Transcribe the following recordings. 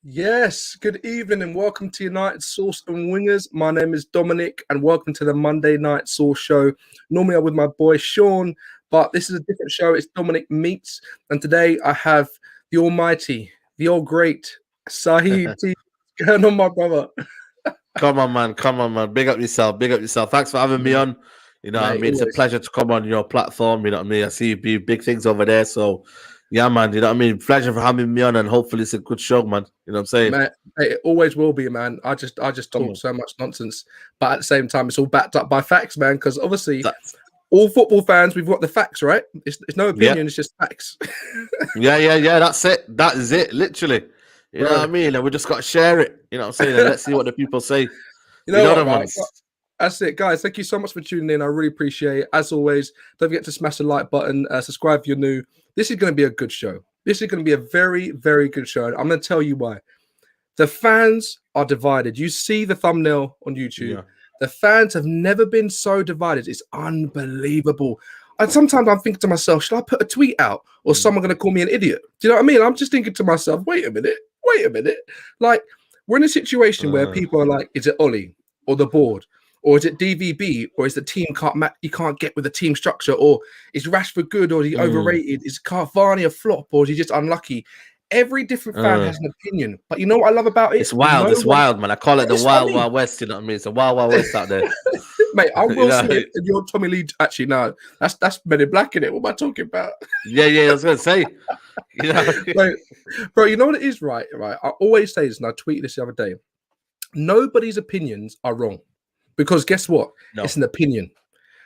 Yes, good evening and welcome to United Sauce and Wingers. My name is Dominic and welcome to the Monday Night Sauce Show. Normally I'm with my boy Sean, but this is a different show. It's Dominic Meets, and today I have the almighty, the all great Saeed TV. What's going on, my brother? Come on, man. Come on, man. Big up yourself. Big up yourself. Thanks for having me on. You know what I Mate, mean? It's a always. pleasure to come on your platform. You know what I mean? I see you do big things over there. So, yeah, man. You know what I mean? Pleasure for having me on, and hopefully it's a good show, man. You know what I'm saying? Mate, it always will be, man. I just talk so much nonsense, but at the same time, it's all backed up by facts, man. Because obviously, all football fans, we've got the facts, right? It's no opinion, it's just facts. Yeah. That's it. That is it. Literally. You know what I mean? And we just got to share it. You know what I'm saying? And let's see what the people say. You know what, right? That's it, guys. Thank you so much for tuning in. I really appreciate it. As always, don't forget to smash the like button, subscribe if you're new. This is going to be a good show. This is going to be a very, very good show. I'm going to tell you why. The fans are divided. You see the thumbnail on YouTube. Yeah. The fans have never been so divided. It's unbelievable. And sometimes I'm thinking to myself, should I put a tweet out or someone going to call me an idiot? Do you know what I mean? I'm just thinking to myself, wait a minute. Like, we're in a situation where people are like, is it Ollie or the board? Or is it DVB? Or is the team you can't get with the team structure? Or is Rashford good? Or is he overrated? Is Cavani a flop? Or is he just unlucky? Every different fan has an opinion. But you know what I love about it? It's wild. It's wild, man. I call it the wild, wild west. You know what I mean? It's a wild, wild west out there. Mate, I'm Will Smith and you're Tommy Lee. Actually, no. That's Men in Black in it. What am I talking about? Yeah. I was going to say. You know? Like, bro, you know what it is, right? I always say this, and I tweeted this the other day. Nobody's opinions are wrong. Because guess what? No. It's an opinion.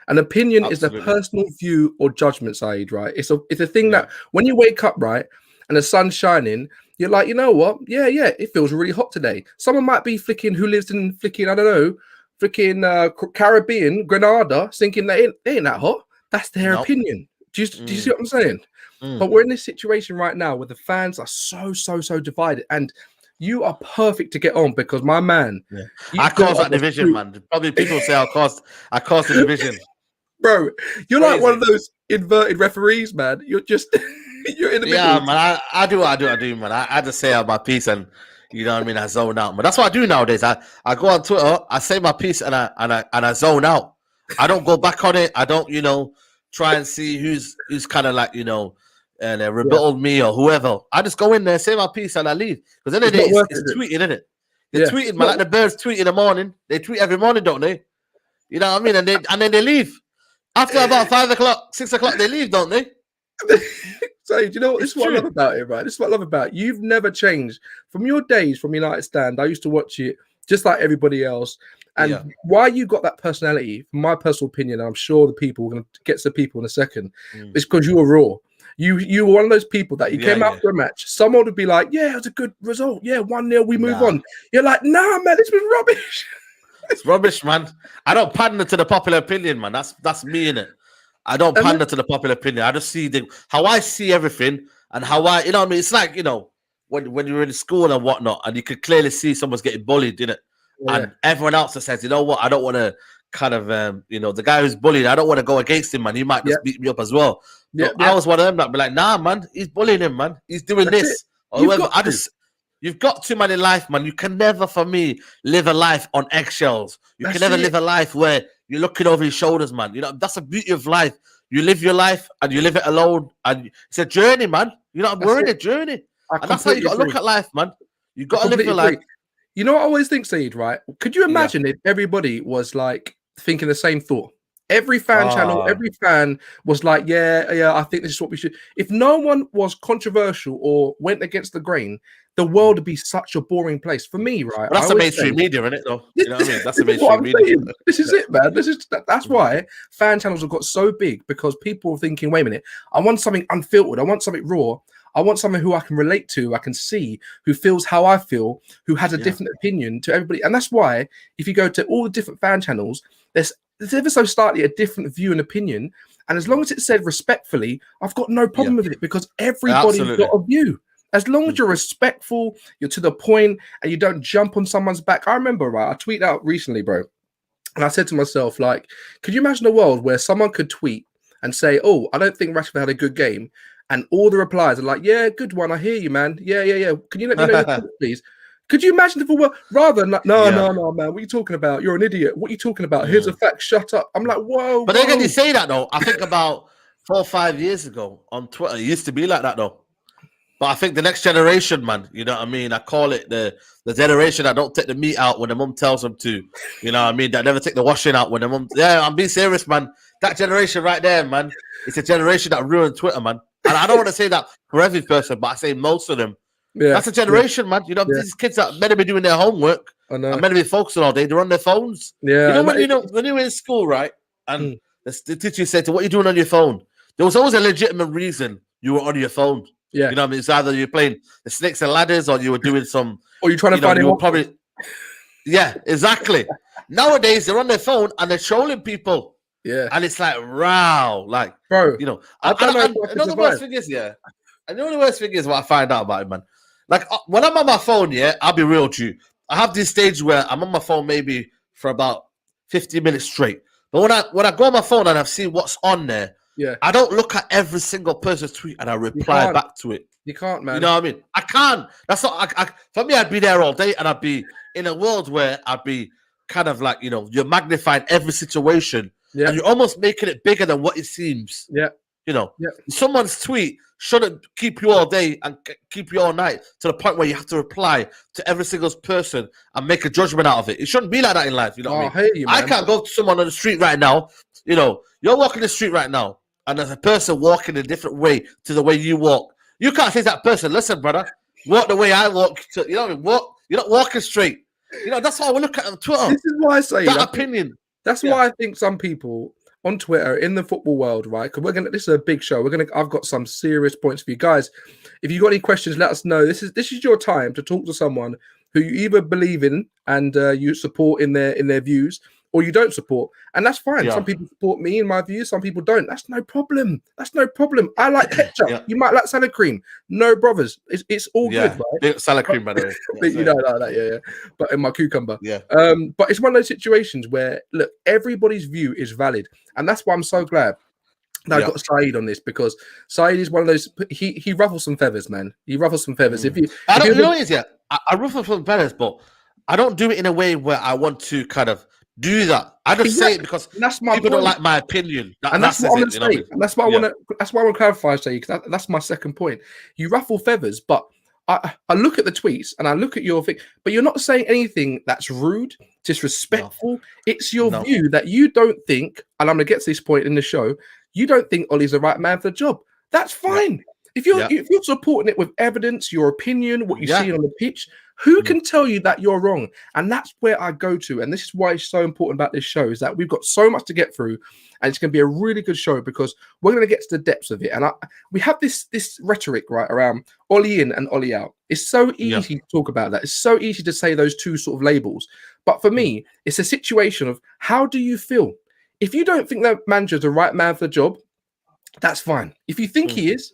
An opinion is a personal view or judgment, Saeed, right? It's a thing that when you wake up, right, and the sun's shining, you're like, you know what? Yeah, it feels really hot today. Someone might be who lives in I don't know, Caribbean, Grenada, thinking that it ain't that hot. That's their opinion. Do you see what I'm saying? But we're in this situation right now where the fans are so divided. And you are perfect to get on because, my man, I caused that division, man. Probably people say I caused the division. Bro, you're crazy. Like one of those inverted referees, man. You're just you're in the middle. Yeah, man. I do, man. I just say out my piece, and you know what I mean. I zone out, but that's what I do nowadays. I go on Twitter, I say my piece, and I zone out. I don't go back on it. I don't, try and see who's kind of like, and rebuttal me or whoever. I just go in there, say my piece, and I leave. Because then it's tweeting, isn't it? They're tweeting, man. Like the birds tweet in the morning. They tweet every morning, don't they? You know what I mean? And then they leave. After about 5 o'clock, 6 o'clock, they leave, don't they? So, do you know what? This is what I love about it, right? This is what I love about it. You've never changed. From your days from United Stand, I used to watch it just like everybody else. And why you got that personality, from my personal opinion, I'm sure the people, we're going to get to the people in a second, it's because you were raw. You were one of those people that you came out for a match. Someone would be like, yeah, it was a good result. Yeah, 1-0, we move on. You're like, nah, man, it's been rubbish. It's rubbish, man. I don't pander to the popular opinion, man. That's me, innit? I don't pander to the popular opinion. I just see how I see everything and how I, you know what I mean? It's like, when you're in school and whatnot, and you could clearly see someone's getting bullied, innit? Yeah. And everyone else that says, you know what, I don't want to kind of, the guy who's bullied, I don't want to go against him, man. He might just beat me up as well. I was one of them that be like, nah, man, he's bullying him, man. He's doing this. Or whatever. You've got too much in life, man. You can never, for me, live a life on eggshells. You can never live a life where you're looking over your shoulders, man. That's the beauty of life. You live your life and you live it alone. And it's a journey, man. We're in a journey. And that's how you got to look at life, man. You got to live your life. You know what I always think, Saeed, right? Could you imagine if everybody was like thinking the same thought? Every fan channel, every fan was like, yeah, I think this is what we should. If no one was controversial or went against the grain, the world would be such a boring place. For me, right? But that's the mainstream media, isn't it, though? You know what I mean? That's the mainstream media. This is it, man. That's why fan channels have got so big, because people are thinking, wait a minute, I want something unfiltered. I want something raw. I want someone who I can relate to, I can see, who feels how I feel, who has a different opinion to everybody. And that's why if you go to all the different fan channels, there's ever so slightly a different view and opinion. And as long as it's said respectfully, I've got no problem with it, because everybody's got a view. As long as you're respectful, you're to the point, and you don't jump on someone's back. I remember, right, I tweeted out recently, bro, and I said to myself, like, could you imagine a world where someone could tweet and say, oh, I don't think Rashford had a good game, and all the replies are like, yeah, good one. I hear you, man. Yeah. Can you let me know your thoughts, please? Could you imagine if we were rather than like, no, man, what are you talking about? You're an idiot. What are you talking about? Here's a fact. Shut up. I'm like, whoa. But then again, you say that though. I think about 4 or 5 years ago on Twitter, it used to be like that though. But I think the next generation, man, you know what I mean? I call it the generation that don't take the meat out when the mum tells them to. You know what I mean? That never take the washing out when the mum... Yeah, I'm being serious, man. That generation right there, man, it's a generation that ruined Twitter, man. And I don't want to say that for every person, but I say most of them. Yeah, that's a generation, man. You know, these kids are meant to be doing their homework. I know. Meant to be focusing all day. They're on their phones. Yeah. When you were in school, right? And the teacher said to, what are you doing on your phone? There was always a legitimate reason you were on your phone. Yeah. You know what I mean? It's either you're playing the snakes and ladders or you were doing some... Or you're trying to find it. Probably... Yeah, exactly. Nowadays, they're on their phone and they're trolling people. Yeah. And it's like, wow. Like, bro, you know... I know the worst thing is, I know the worst thing is what I find out about it, man. Like, when I'm on my phone, I'll be real to you. I have this stage where I'm on my phone maybe for about 50 minutes straight. But when I go on my phone and I've seen what's on there, I don't look at every single person's tweet and I reply back to it. You can't, man. You know what I mean? I can't. That's not... for me, I'd be there all day and I'd be in a world where I'd be kind of like, you know, you're magnifying every situation and you're almost making it bigger than what it seems. Yeah. You know, someone's tweet shouldn't keep you all day and keep you all night to the point where you have to reply to every single person and make a judgment out of it. It shouldn't be like that in life. You know what I mean? I can't go to someone on the street right now. You know, you're walking the street right now and there's a person walking a different way to the way you walk. You can't say to that person, listen, brother, walk the way I walk. You know what I mean? You're not walking straight. You know, that's how we look at on Twitter. This is why I say that opinion. That's why I think some people on Twitter in the football world, right? Because this is a big show. I've got some serious points for you guys. If you've got any questions, let us know. This is your time to talk to someone who you either believe in and you support in their views, or you don't support, and that's fine. Some people support me in my views, some people don't. That's no problem. I like ketchup. You might like salad cream. No brothers. It's all good, right? Salad cream, by the way. But you know like that, But in my cucumber. But it's one of those situations where look, everybody's view is valid, and that's why I'm so glad that I got Saeed on this, because Saeed is one of those. He ruffles some feathers, man. He ruffles some feathers. I ruffle some feathers, but I don't do it in a way where I want to kind of do that. I just say it because people don't like my opinion. That's what I'm going to say. And that's why I want to. That's why I want to clarify, say, because that's my second point. You ruffle feathers, but I look at the tweets and I look at your thing, but you're not saying anything that's rude, disrespectful. No. It's your view that you don't think, and I'm going to get to this point in the show. You don't think Ollie's the right man for the job. That's fine. Yeah. If you're supporting it with evidence, your opinion, what you see on the pitch, who can tell you that you're wrong? And that's where I go to. And this is why it's so important about this show, is that we've got so much to get through, and it's going to be a really good show because we're going to get to the depths of it. And we have this rhetoric right around Ollie in and Ollie out. It's so easy to talk about that. It's so easy to say those two sort of labels. But for me, it's a situation of how do you feel? If you don't think that manager's the right man for the job, that's fine. If you think he is,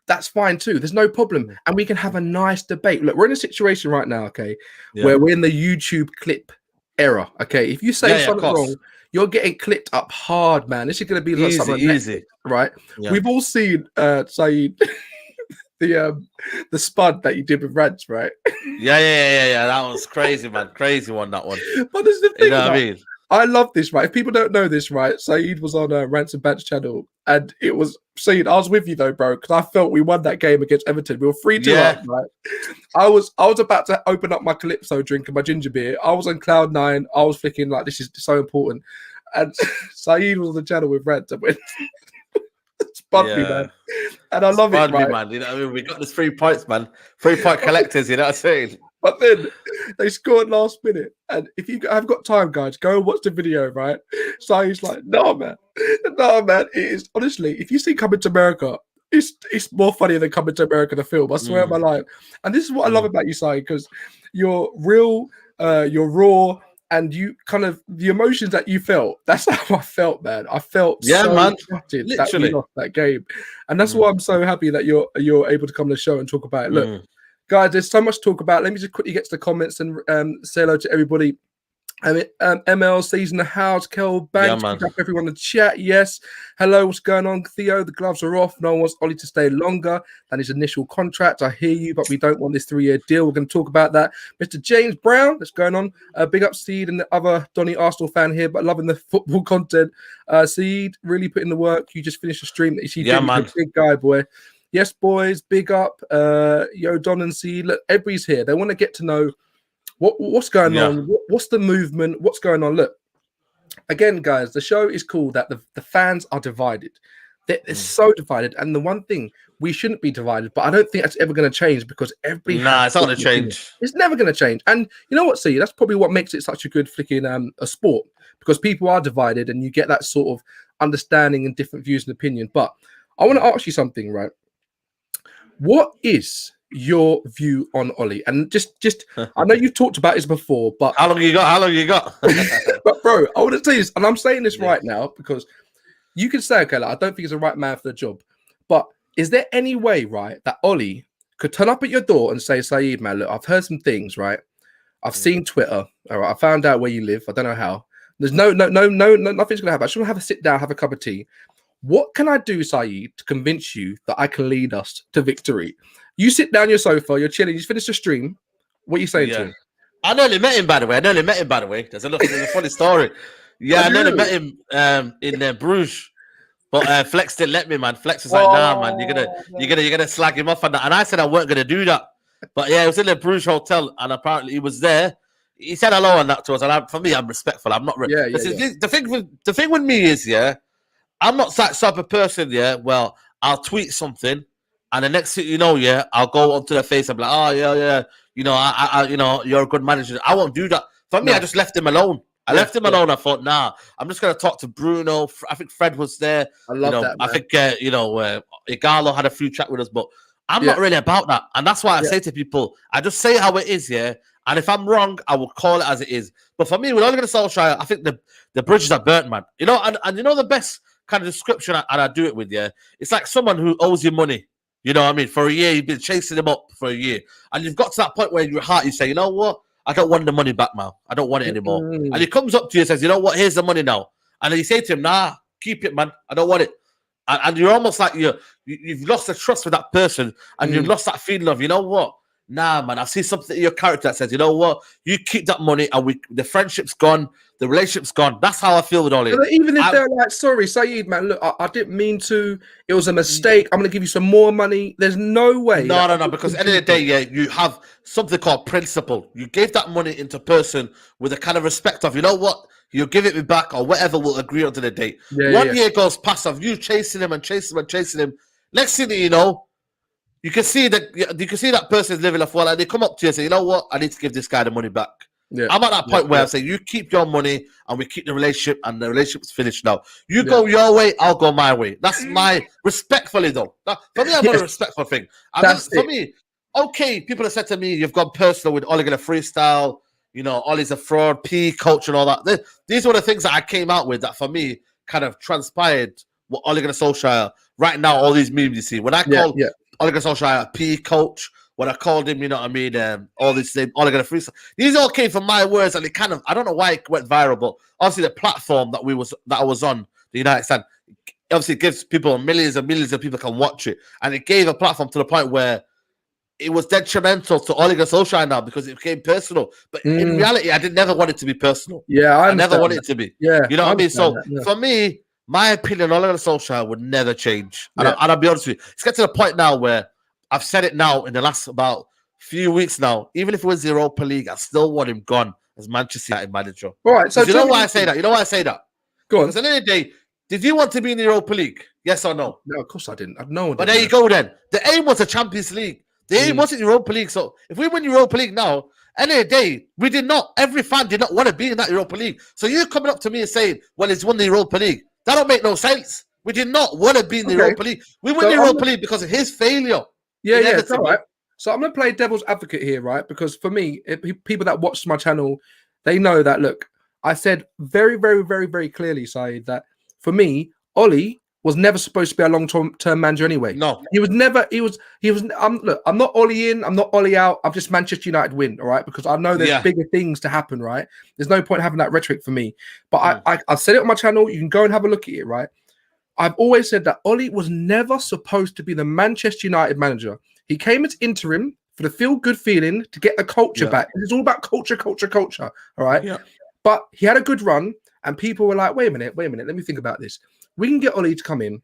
that's fine too. There's no problem. And we can have a nice debate. Look, we're in a situation right now, okay, where we're in the YouTube clip era, okay? If you say something wrong, you're getting clipped up hard, man. This is going to be like something easy, right? Yeah. We've all seen Saeed, the spud that you did with Rants, right? Yeah. That was crazy, man. Crazy one, that one. But there's the thing, you know what I mean? I love this, right? If people don't know this, right? Saeed was on Rants and Bants channel, and it was Saeed. I was with you though, bro, because I felt we won that game against Everton. We were 3-2 up, right? I was about to open up my Calypso drink and my ginger beer. I was on cloud 9. I was thinking like, this is so important. And Saeed was on the channel with Rants and went spun me, man. And I love it, right? Man. You know what I mean? We got this 3 points, man. 3-point collectors. You know what I'm saying? But then they scored last minute. And if you have got time, guys, go and watch the video, right? Saeed's like, no, man. It is, honestly, if you see Coming to America, it's more funny than Coming to America, the film. I swear on my life. And this is what I love about you, Saeed, because you're real, you're raw, and you kind of, the emotions that you felt, that's how I felt, man. I felt man. Gutted that we lost that game. And that's why I'm so happy that you're able to come to the show and talk about it. Look, guys, there's so much to talk about. Let me just quickly get to the comments and say hello to everybody. I mean, MLC's in the house. Kel Banks, Yeah, pick up everyone in the chat. Yes. Hello, what's going on, Theo? The gloves are off. No one wants Ollie to stay longer than his initial contract. I hear you, but we don't want this 3-year deal. We're going to talk about that. Mr. James Brown, what's going on? Big up Saeed and the other Donny Arsenal fan here, but loving the football content. Saeed, really putting the work. You just finished a stream. Yeah, man. Big guy, boy. Yes, boys. Big up. Yo, Don and Saeed. Look, everybody's here. They want to get to know what's going on? What's the movement? What's going on? Look, again, guys, the show is called that the fans are divided. They're so divided. And the one thing, we shouldn't be divided, but I don't think that's ever going to change because everybody... Nah, it's not going to change. It's never going to change. And you know what, see, that's probably what makes it such a good flicking a sport, because people are divided and you get that sort of understanding and different views and opinion. But I want to ask you something, right? What is your view on Ollie? And just I know you've talked about this before, but how long you got? But bro, I want to tell you this, and I'm saying this right now because you can say, okay, like, I don't think he's the right man for the job, but is there any way, right, that Ollie could turn up at your door and say, Saeed, man, look, I've heard some things, right? I've seen Twitter, all right, I found out where you live, I don't know how. There's no, nothing's gonna happen. I just want to have a sit down, have a cup of tea. What can I do, Saeed, to convince you that I can lead us to victory? You sit down your sofa, you're chilling, you finished the stream. What are you saying to him? I nearly met him, by the way. There's a funny story. Yeah, I nearly met him in Bruges. But Flex didn't let me, man. Flex was like, nah, man, you're gonna slag him off and that. And I said I weren't gonna do that. But yeah, it was in the Bruges hotel, and apparently he was there. He said hello and that to us. And for me, I'm respectful. I'm not the thing with me is, I'm not that type of person, well, I'll tweet something, and the next thing you know, I'll go onto their face and be like, oh yeah, you're a good manager. I won't do that. For me, I just left him alone. I left him alone. I thought, nah, I'm just gonna talk to Bruno. I think Fred was there. I love that. Man. I think Igalo had a few chat with us, but I'm not really about that. And that's why I say to people, I just say how it is, And if I'm wrong, I will call it as it is. But for me, with Ole Gunnar Solskjaer, I think the bridges are burnt, man. And you know the best kind of description, and I do it with, it's like someone who owes you money. You know what I mean? For a year, you've been chasing him up for a year. And you've got to that point where in your heart, you say, you know what? I don't want the money back now. I don't want it anymore. And he comes up to you and says, you know what? Here's the money now. And then you say to him, nah, keep it, man. I don't want it. And you're almost like you've lost the trust with that person. And you've lost that feeling of, you know what? Nah, man, I see something in your character that says, you know what? You keep that money and the friendship's gone. The relationship's gone. That's how I feel with Ollie. Even if they're like, sorry, Saeed, man, look, I didn't mean to. It was a mistake. I'm going to give you some more money. There's no way. No. Because at the end of the day, you have something called principle. You gave that money into person with a kind of respect of, you know what? You'll give it me back or whatever we'll agree on to the date. One year goes past of you chasing him and chasing him and chasing him. Next thing you know, you can see that person's living off well, and they come up to you and say, you know what? I need to give this guy the money back. Yeah. I'm at that point where I say, you keep your money and we keep the relationship, and the relationship's finished now. You go your way, I'll go my way. That's my respectfully though. For me, I'm not a respectful thing. For me, okay, people have said to me, you've gone personal with Ole Gunnar freestyle, Ollie's a fraud, P coach and all that. These were the things that I came out with that for me kind of transpired what Ole Gunnar Solskjaer, right now, all these memes you see. When I called Ole Gunnar Solskjaer a P coach, when I called him, you know what I mean, all this name, Ole Gunnar freestyle. These all came from my words, and it kind of, I don't know why it went viral, but obviously the platform that I was on, the United Stand, obviously it gives people millions and millions of people can watch it, and it gave a platform to the point where it was detrimental to Ole Gunnar Solskjaer now because it became personal. But in reality, I did never want it to be personal. Yeah, I never wanted it to be. Yeah, you know what I mean. So for me, my opinion on Ole Gunnar Solskjaer would never change. And I'll be honest with you, it's get to the point now where I've said it now in the last about few weeks now. Even if it was the Europa League, I still want him gone as Manchester United manager. All right. So you know why I say that? You know why I say that? Go on. Because at the end of the day, did you want to be in the Europa League? Yes or no? No, of course I didn't. No. But there you go then. The aim was the Champions League. The aim wasn't Europa League. So if we win Europa League now, at the end of the day, we did not. Every fan did not want to be in that Europa League. So you're coming up to me and saying, well, he's won the Europa League. That don't make no sense. We did not want to be in the Europa League. We won the Europa League because of his failure. Yeah, it's all right. So I'm going to play devil's advocate here, right? Because for me, people that watch my channel, they know that, look, I said very, very, very, very clearly, Saeed, that for me, Ollie was never supposed to be a long-term manager anyway. No, he was never. He was. Look, I'm not Ollie in. I'm not Ollie out. I'm just Manchester United win. All right, because I know there's bigger things to happen. Right, there's no point having that rhetoric for me. But I've said it on my channel. You can go and have a look at it. Right, I've always said that Ollie was never supposed to be the Manchester United manager. He came as interim for the feel-good feeling to get the culture back. It's all about culture. All right, but he had a good run, and people were like, "Wait a minute. Let me think about this." We can get Ollie to come in.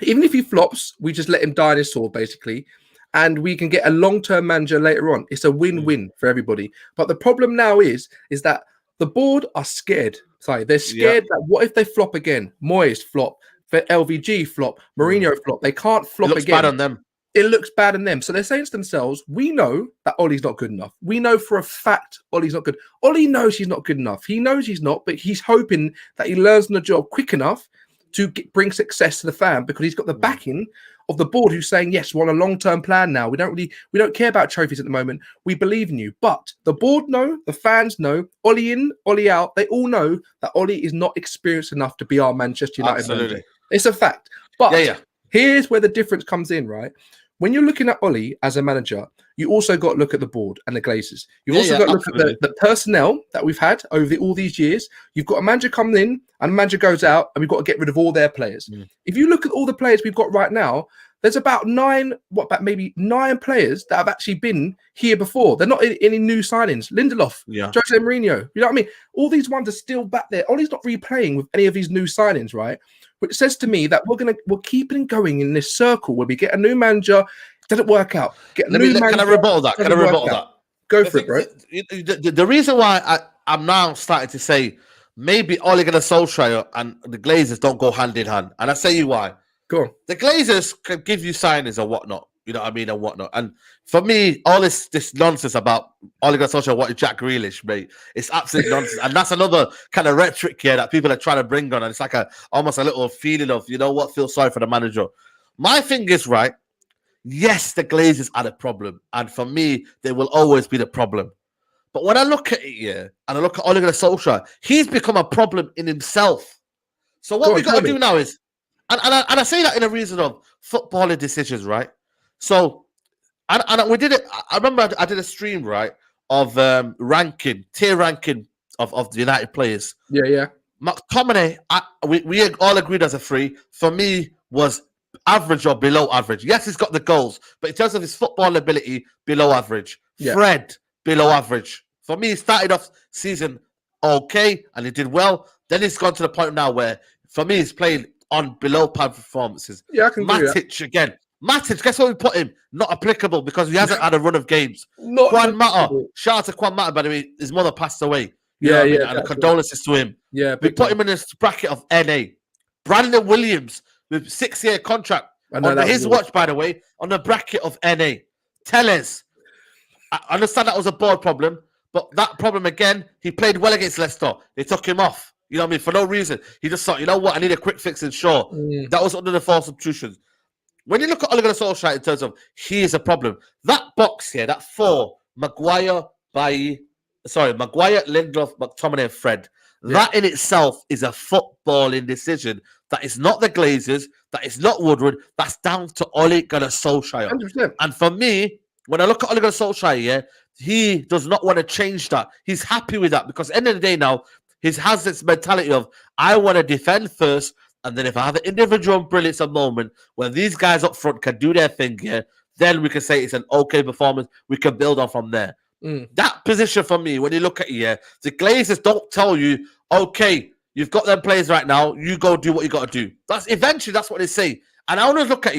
Even if he flops, we just let him die in his sword, basically. And we can get a long-term manager later on. It's a win-win for everybody. But the problem now is that the board are scared. Sorry, they're scared that what if they flop again? Moyes flop, LVG flop, Mourinho flop. They can't flop again. It looks bad on them. It looks bad on them. So they're saying to themselves, we know that Ollie's not good enough. We know for a fact Ollie's not good. Ollie knows he's not good enough. He knows he's not, but he's hoping that he learns on the job quick enough to bring success to the fan, because he's got the backing of the board who's saying, yes, we're on a long-term plan now. We don't care about trophies at the moment. We believe in you. But the board know, the fans know, Ollie in, Ollie out. They all know that Ollie is not experienced enough to be our Manchester United manager. It's a fact. But here's where the difference comes in, right? When you're looking at Ollie as a manager, you also got to look at the board and the Glazers. You've also got to look at the personnel that we've had over all these years. You've got a manager coming in and a manager goes out, and we've got to get rid of all their players. If you look at all the players we've got right now, there's about maybe nine players that have actually been here before. They're not any new signings. Lindelof, Jose Mourinho, you know what I mean? All these ones are still back there. Ollie's not replaying with any of these new signings, right? Which says to me that we're keeping going in this circle where we get a new manager, doesn't work out. Can I rebuttal that? Go for it, bro. The reason why I'm now starting to say maybe Ole Gunnar Solskjaer and the Glazers don't go hand in hand, and I say you why. Go on. The Glazers can give you signings or whatnot, you know what I mean, and whatnot. And for me, all this nonsense about Ole Gunnar Solskjaer wanting Jack Grealish, mate, it's absolute nonsense. And that's another kind of rhetoric here that people are trying to bring on. And it's like almost a little feeling of, you know what, feel sorry for the manager. My thing is, right, yes, the Glazers are the problem. And for me, they will always be the problem. But when I look at it, and I look at Ole Gunnar Solskjaer, he's become a problem in himself. So what we got to do now is, and I say that in a reason of footballing decisions, right? So, and we did it. I remember I did a stream, right, of tier ranking of the United players. Yeah. McTominay, we all agreed as a three. For me, was average or below average. Yes, he's got the goals, but in terms of his football ability, below average. Yeah. Fred, below average. For me, he started off season okay, and he did well. Then he's gone to the point now where, for me, he's playing on below par performances. Yeah, I can agree with that. Matic again. Matic, guess what we put him? Not applicable because he hasn't had a run of games. Quan Mata. Shout out to Quan Mata, by the way. His mother passed away. And condolences to him. Yeah, we put him in this bracket of NA. Brandon Williams with 6-year contract. Under his watch, by the way, on the bracket of NA. Tellez. I understand that was a board problem, but that problem again, he played well against Leicester. They took him off. You know what I mean? For no reason. He just thought, you know what? I need a quick fix and Shaw. That was under the 4 substitutions. When you look at Ole Gunnar Solskjaer in terms of he is a problem, that box here, that 4, Maguire, Lindelof, McTominay, and Fred, that in itself is a footballing decision. That is not the Glazers, that is not Woodward, that's down to Ole Gunnar Solskjaer. 100%. And for me, when I look at Ole Gunnar Solskjaer, he does not want to change that. He's happy with that because at the end of the day now, he has this mentality of, I want to defend first, and then if I have an individual brilliance of moment when these guys up front can do their thing here, then we can say it's an okay performance. We can build on from there. That position for me, when you look at it, the Glazers don't tell you, okay, you've got them players right now, you go do what you got to do. That's what they say. And I want to look at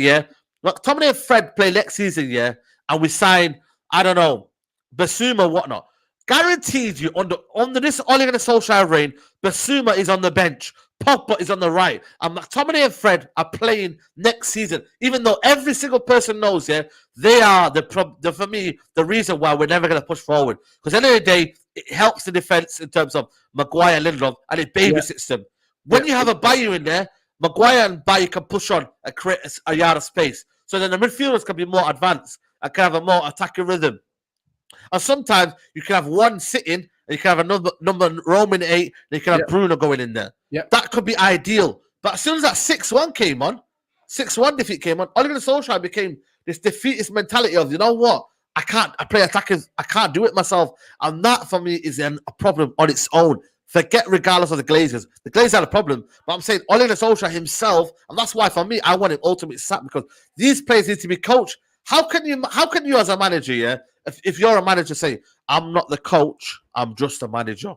McTominay and Fred play next season, and we sign, I don't know, Basuma, whatnot. Guaranteed you, under this Ole Gunnar Solskjaer reign, Basuma is on the bench. Pogba is on the right. And McTominay and Fred are playing next season. Even though every single person knows, they are, for me, the reason why we're never going to push forward. Because at the end of the day, it helps the defence in terms of Maguire and Lindelof, and it babysits them. When you have a Bayu in there, Maguire and Bayu can push on and create a yard of space. So then the midfielders can be more advanced and can have a more attacking rhythm. And sometimes you can have one sitting, and you can have another number roaming 8, and you can have Bruno going in there. That could be ideal. But as soon as that 6-1 came on, 6-1 defeat came on, Ole Gunnar Solskjaer became this defeatist mentality of, you know what? I play attackers. I can't do it myself. And that, for me, is a problem on its own. Forget regardless of the Glazers. The Glazers had a problem. But I'm saying Ole Gunnar Solskjaer himself, and that's why, for me, I want him ultimately sacked, because these players need to be coached. How can you as a manager, if you're a manager, say, I'm not the coach, I'm just a manager?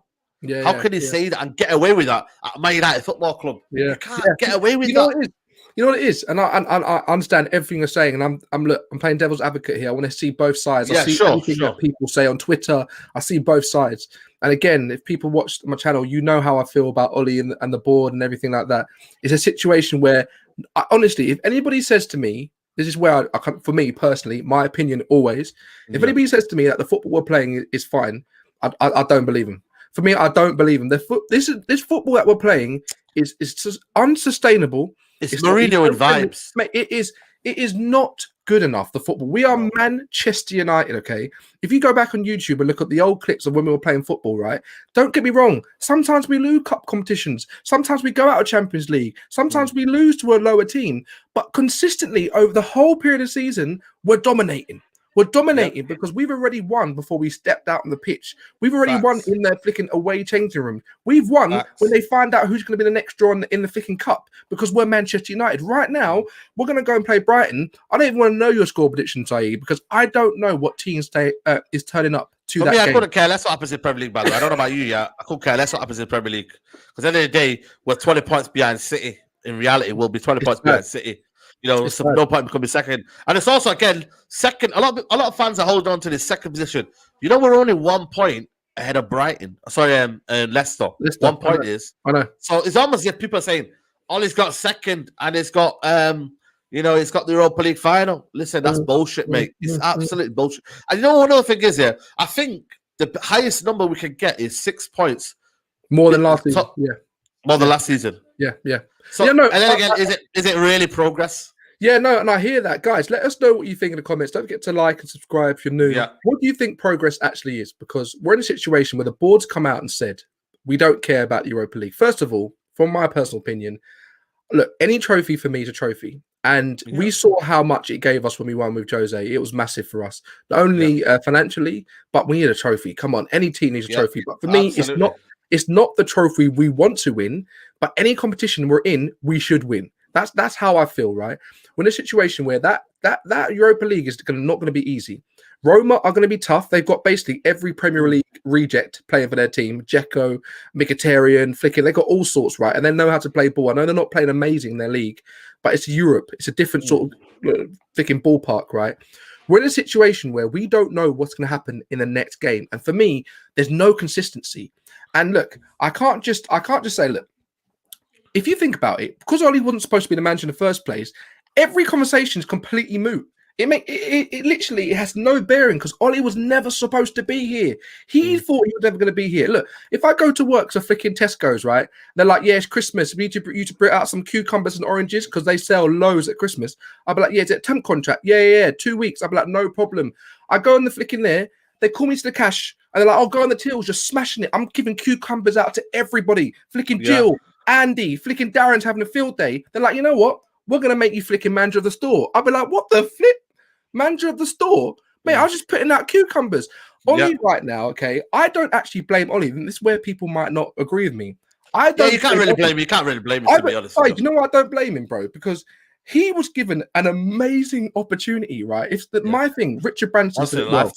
How can he say that and get away with that at Man United Football Club? You can't get away with that. You know what it is, and I understand everything you're saying, and I'm playing devil's advocate here. I want to see both sides. I see everything that people say on Twitter. I see both sides. And again, if people watch my channel, you know how I feel about Ollie and the board and everything like that. It's a situation where, honestly, if anybody says to me, this is where for me personally, my opinion always, if anybody says to me that the football we're playing is fine, I don't believe them. For me, I don't believe them. This football that we're playing is just unsustainable. It's Mourinho and vibes. Mate, it is not good enough, the football. We are Manchester United, okay? If you go back on YouTube and look at the old clips of when we were playing football, right? Don't get me wrong. Sometimes we lose cup competitions. Sometimes we go out of Champions League. Sometimes we lose to a lower team. But consistently over the whole period of the season, we're dominating. We're dominating because we've already won before we stepped out on the pitch. We've already won in their flicking away changing room. We've won when they find out who's going to be the next draw in the flicking cup, because we're Manchester United. Right now, we're going to go and play Brighton. I don't even want to know your score prediction, Saeed, because I don't know what team is turning up to that game. I couldn't care less what happens in Premier League, by the way. I don't know about you, I couldn't care less what happens in Premier League. Because at the end of the day, we're 20 points behind City. In reality, we'll be 20 points behind City. So no point becoming second. And it's also, again, second. A lot of fans are holding on to this second position. We're only 1 point ahead of Brighton. Sorry, Leicester. 1 point is. I know. So it's almost as if people are saying, Ollie's got second and it's got, it's got the Europa League final. Listen, that's bullshit, mate. It's absolute bullshit. And one other thing is here, I think the highest number we can get is 6 points. More than last season. More than last season. Yeah. So, and then again, is it really progress? Yeah, no, and I hear that. Guys, let us know what you think in the comments. Don't forget to like and subscribe if you're new. Yeah. What do you think progress actually is? Because we're in a situation where the board's come out and said, we don't care about the Europa League. First of all, from my personal opinion, look, any trophy for me is a trophy. And we saw how much it gave us when we won with Jose. It was massive for us. Not only financially, but we need a trophy. Come on, any team needs a trophy. But for me, it's not the trophy we want to win, but any competition we're in, we should win. That's how I feel, right? We're in a situation where that Europa League is not going to be easy. Roma are going to be tough. They've got basically every Premier League reject playing for their team. Dzeko, Mkhitaryan, Flicken. They've got all sorts, right? And they know how to play ball. I know they're not playing amazing in their league, but it's Europe. It's a different sort of flicking ballpark, right? We're in a situation where we don't know what's going to happen in the next game. And for me, there's no consistency. And look, I can't just say, look, if you think about it, because Ollie wasn't supposed to be the manager in the first place, every conversation is completely moot. It literally has no bearing because Ollie was never supposed to be here. He thought he was never going to be here. Look, if I go to work to freaking Tesco's, right? They're like, yeah, it's Christmas. We need you to bring out some cucumbers and oranges because they sell loads at Christmas. I'll be like, yeah, is it a temp contract? Yeah, 2 weeks. I'll be like, no problem. I go in the flicking there. They call me to the cash and they're like, I'll go on the tills, just smashing it. I'm giving cucumbers out to everybody. Flicking Jill, Andy, flicking Darren's having a field day. They're like, you know what? We're going to make you flicking manager of the store. I'll be like, what the flip? Manager of the store? Mate, I was just putting out cucumbers. Ollie right now, okay, I don't actually blame Ollie. This is where people might not agree with me. You can't really blame him. You can't really blame him, to be honest. You know why I don't blame him, bro? Because he was given an amazing opportunity, right? It's my thing. Richard Branson said it well.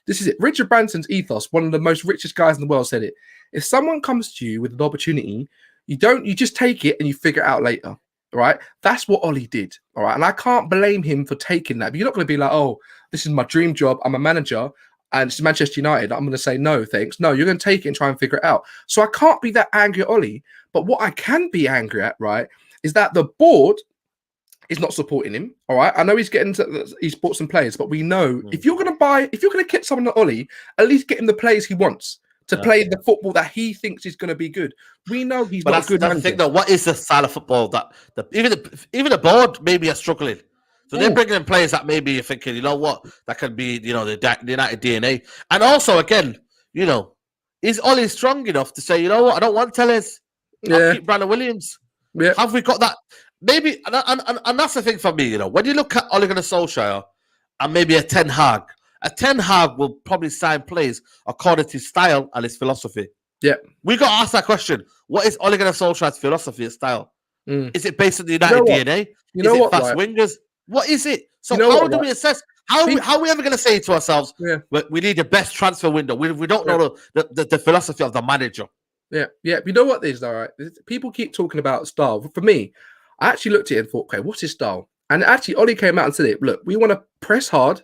This is it. Richard Branson's ethos, one of the most richest guys in the world, said it. If someone comes to you with an opportunity, you just take it and you figure it out later. Right, that's what Ollie did. All right, and I can't blame him for taking that. But you're not going to be like, "Oh, this is my dream job. I'm a manager, and it's Manchester United." I'm going to say no, thanks. No, you're going to take it and try and figure it out. So I can't be that angry at Ollie. But what I can be angry at, right, is that the board is not supporting him. All right, I know he's bought some players, but we know if you're going to keep someone like Ollie, at least get him the players he wants to play the football that he thinks is going to be good. We know he's not a good manager. Thing, though, what is the style of football that even the board maybe are struggling? So they're bringing in players that maybe you're thinking, you know what, that could be, the United DNA. And also, again, is Ollie strong enough to say, you know what, I don't want Tellez. I'll keep Brandon Williams. Yeah. Have we got that? Maybe, and that's the thing for me, when you look at Ole Gunnar Solskjaer and maybe a Ten Hag will probably sign players according to his style and his philosophy. Yeah. We got to ask that question. What is Ole Gunnar Solskjaer's philosophy and style? Is it based on the United DNA? Is it fast wingers? What is it? So how do we assess? How are we ever going to say to ourselves, we need the best transfer window? We don't know the philosophy of the manager. Yeah. You know what this is, all right? People keep talking about style. For me, I actually looked at it and thought, okay, what's his style? And actually, Ollie came out and said it. Look, we want to press hard.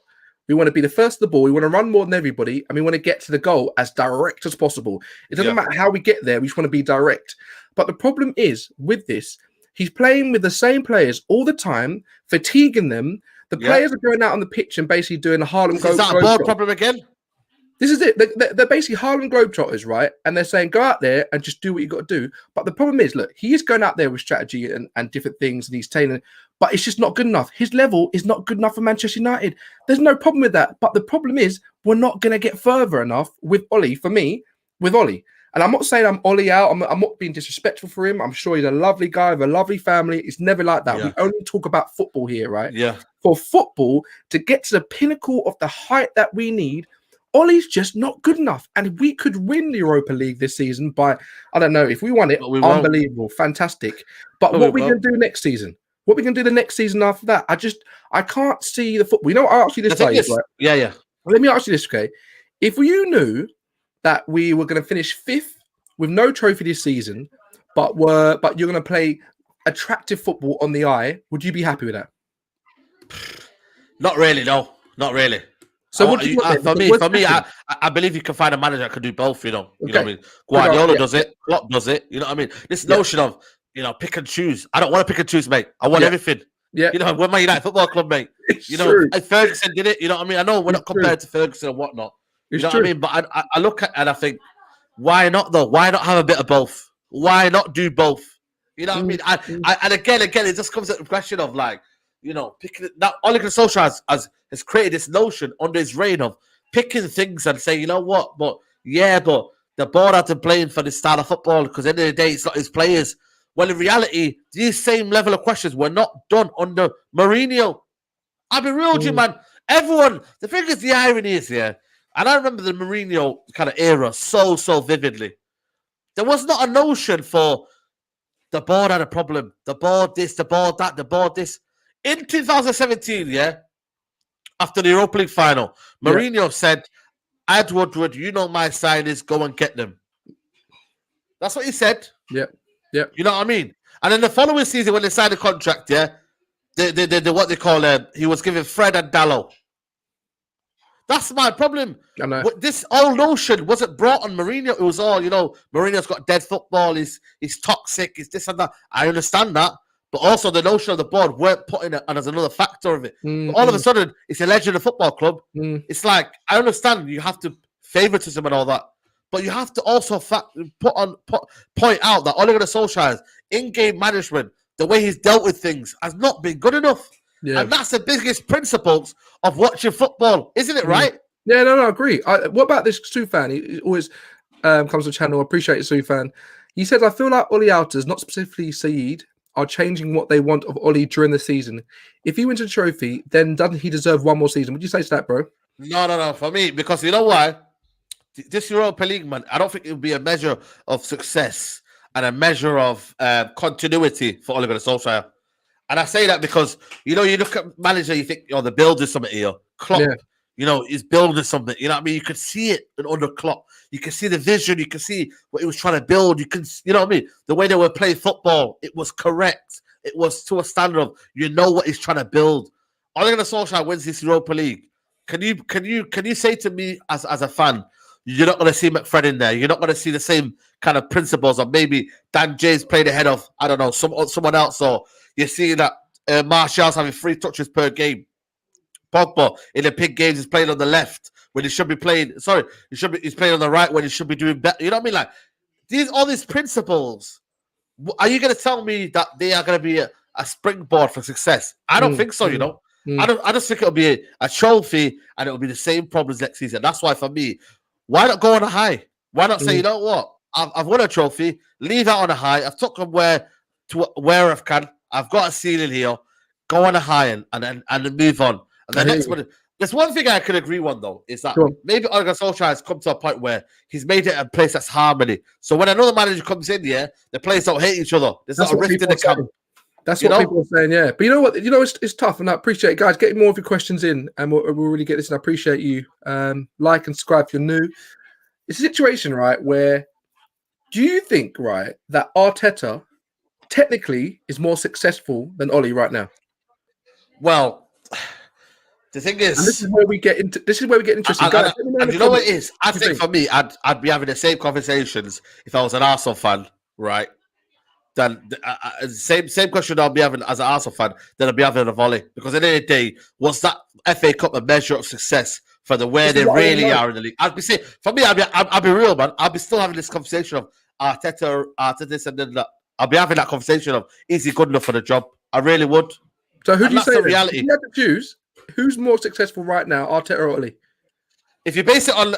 We want to be the first to the ball. We want to run more than everybody. And we want to get to the goal as direct as possible. It doesn't matter how we get there. We just want to be direct. But the problem is with this, he's playing with the same players all the time, fatiguing them. The players are going out on the pitch and basically doing the Harlem Globetrotters. Is that a board problem again? This is it. They're basically Harlem Globetrotters, right? And they're saying, go out there and just do what you got to do. But the problem is, look, he is going out there with strategy and different things, and he's tailoring, but it's just not good enough. His level is not good enough for Manchester United. There's no problem with that. But the problem is, we're not going to get further enough with Ollie, for me, with Ollie. And I'm not saying I'm Ollie out. I'm not being disrespectful for him. I'm sure he's a lovely guy with a lovely family. It's never like that. We only talk about football here, right? Yeah. For football to get to the pinnacle of the height that we need, Ollie's just not good enough. And we could win the Europa League this season by, I don't know, if we won it, unbelievable, fantastic. But what are we going to do next season? What are we going to do the next season after that? I can't see the football. You know what? I'll ask you this, right? Yeah. Let me ask you this, okay? If you knew that we were going to finish 5th with no trophy this season, but you're going to play attractive football on the eye, would you be happy with that? Not really, no. Not really. So what do you for me, I believe you can find a manager that can do both, You know what I mean? Guardiola does it, Klopp does it, you know what I mean? This notion of, pick and choose. I don't want to pick and choose, mate. I want everything. Yeah. We're My United Football Club, mate. Ferguson did it, you know what I mean? I know we're not compared to Ferguson and whatnot. You know what I mean? But I look at it and I think, why not though? Why not have a bit of both? Why not do both? You know what I mean? And again, it just comes to the question of picking it. Now, Ole Gunnar Solskjaer has created this notion under his reign of picking things and saying, you know what? But the board had to blame for this style of football because at the end of the day, it's not his players. Well, in reality, these same level of questions were not done under Mourinho. I'll be real with you, man. Everyone, the thing is, the irony is, and I remember the Mourinho kind of era so vividly. There was not a notion for the board had a problem. The board this, the board that, the board this. In 2017, after the Europa League final, Mourinho said, Ed Woodward, my signings, go and get them. That's what he said. Yeah. You know what I mean? And then the following season, when they signed the contract, they what they call he was giving Fred and Dallo. That's my problem. I know. This whole notion wasn't brought on Mourinho. It was all, Mourinho's got dead football. He's toxic. He's this and that. I understand that. But also the notion of the board weren't putting it on as another factor of it. All of a sudden, it's a legend of football club. It's like, I understand you have to favoritism and all that. But you have to also point out that Ole Gunnar Solskjaer's in-game management, the way he's dealt with things, has not been good enough. Yeah. And that's the biggest principles of watching football, isn't it, right? Yeah, no, I agree. What about this Sue fan? He always comes to the channel. I appreciate it, Sue fan. He says, I feel like Ollie Outers, not specifically Saeed, are changing what they want of Ollie during the season. If he wins a trophy, then doesn't he deserve one more season? Would you say to that, bro? No. For me, because you know why? This Europa League, man, I don't think it will be a measure of success and a measure of continuity for Ole Gunnar Solskjaer. And I say that because, you look at manager, you think, the builder's something here. Klopp, is building something. You know what I mean? You could see it under Klopp. You can see the vision. You can see what he was trying to build. You know what I mean? The way they were playing football, it was correct. It was to a standard of, what he's trying to build. Ole Gunnar Solskjaer wins this Europa League. Can you say to me as a fan, you're not going to see McFred in there. You're not going to see the same kind of principles of maybe Dan James played ahead of, I don't know, someone else, or you're seeing that Martial's having 3 touches per game. Pogba in the big games is playing on the left when he should be playing. He's playing on the right when he should be doing better. You know what I mean? Like all these principles. Are you going to tell me that they are going to be a springboard for success? I don't think so. I just think it'll be a trophy and it'll be the same problems next season. That's why for me, why not go on a high? Why not say, you know what? I've won a trophy, leave out on a high. I've took them where to where I can. I've got a ceiling here. Go on a high end and then move on. And the next one, there's one thing I could agree on though, is that maybe Ole Gunnar Solskjaer has come to a point where he's made it a place that's harmony. So when another manager comes in here, the players don't hate each other. There's not a rift in the camp. That's what people are saying, yeah. But you know what? It's tough, and I appreciate it, guys. Getting more of your questions in, and we'll really get this. And I appreciate you. Like and subscribe if you're new. It's a situation, right, where do you think, right, that Arteta technically is more successful than Oli right now? Well, the thing is, and this is where we get interesting. Guys, and you know what it is? I think for me, I'd be having the same conversations if I was an Arsenal fan, right? Then same question I'll be having as an Arsenal fan, then I'll be having a volley. Because at the end of the day, was that FA Cup a measure of success for the way they really are in the league? I'd be saying, for me, I'll be real, man. I'll be still having this conversation of Arteta this and then that. I'll be having that conversation of, is he good enough for the job? I really would. So who do you say? Reality. If you had to choose, who's more successful right now, Arteta or Oli? If you base it on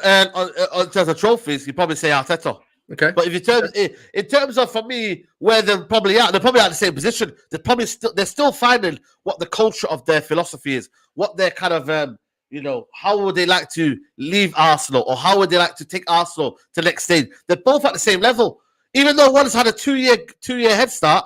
terms of trophies, you probably say Arteta. Okay, but if you in terms of, for me, where they're probably at the same position. They're still finding what the culture of their philosophy is, what their kind of how would they like to leave Arsenal, or how would they like to take Arsenal to the next stage. They're both at the same level, even though one's had a two year head start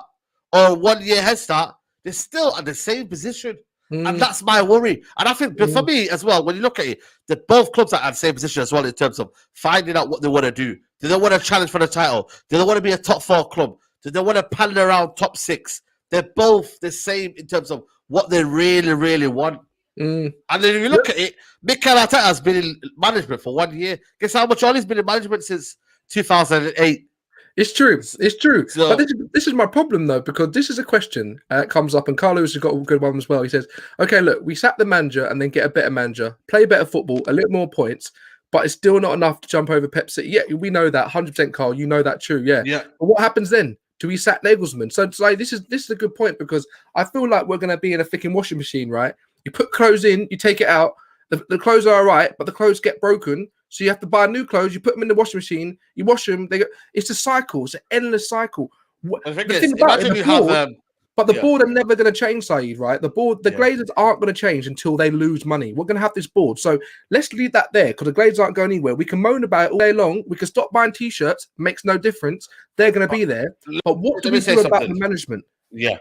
or 1 year head start. They're still at the same position. And that's my worry. And I think, but for me as well, when you look at it, that both clubs are at the same position as well in terms of finding out what they want to do. Do they want to challenge for the title? Do they want to be a top 4 club? Do they want to paddle around top 6? They're both the same in terms of what they really, really want. And then if you look at it, Mikel Arteta has been in management for 1 year. Guess how much Ollie's been in management since 2008? It's true. It's true. So, but this is my problem, though, because this is a question that comes up, and Carlos has got a good one as well. He says, okay, look, we sack the manager and then get a better manager, play better football, a little more points, but it's still not enough to jump over Pep City. Yeah, we know that, 100%, Carl. You know that, true. Yeah. But what happens then? Do we sack Nagelsmann? So it's like, this is a good point, because I feel like we're going to be in a freaking washing machine, right? You put clothes in, you take it out. The clothes are all right, but the clothes get broken. So you have to buy new clothes. You put them in the washing machine. You wash them. It's a cycle. It's an endless cycle. The board are never going to change, Saeed, right? The Glazers aren't going to change until they lose money. We're going to have this board. So let's leave that there, because the Glazers aren't going anywhere. We can moan about it all day long. We can stop buying T-shirts. Makes no difference. They're going to be there. But what do we do about the management? Yeah.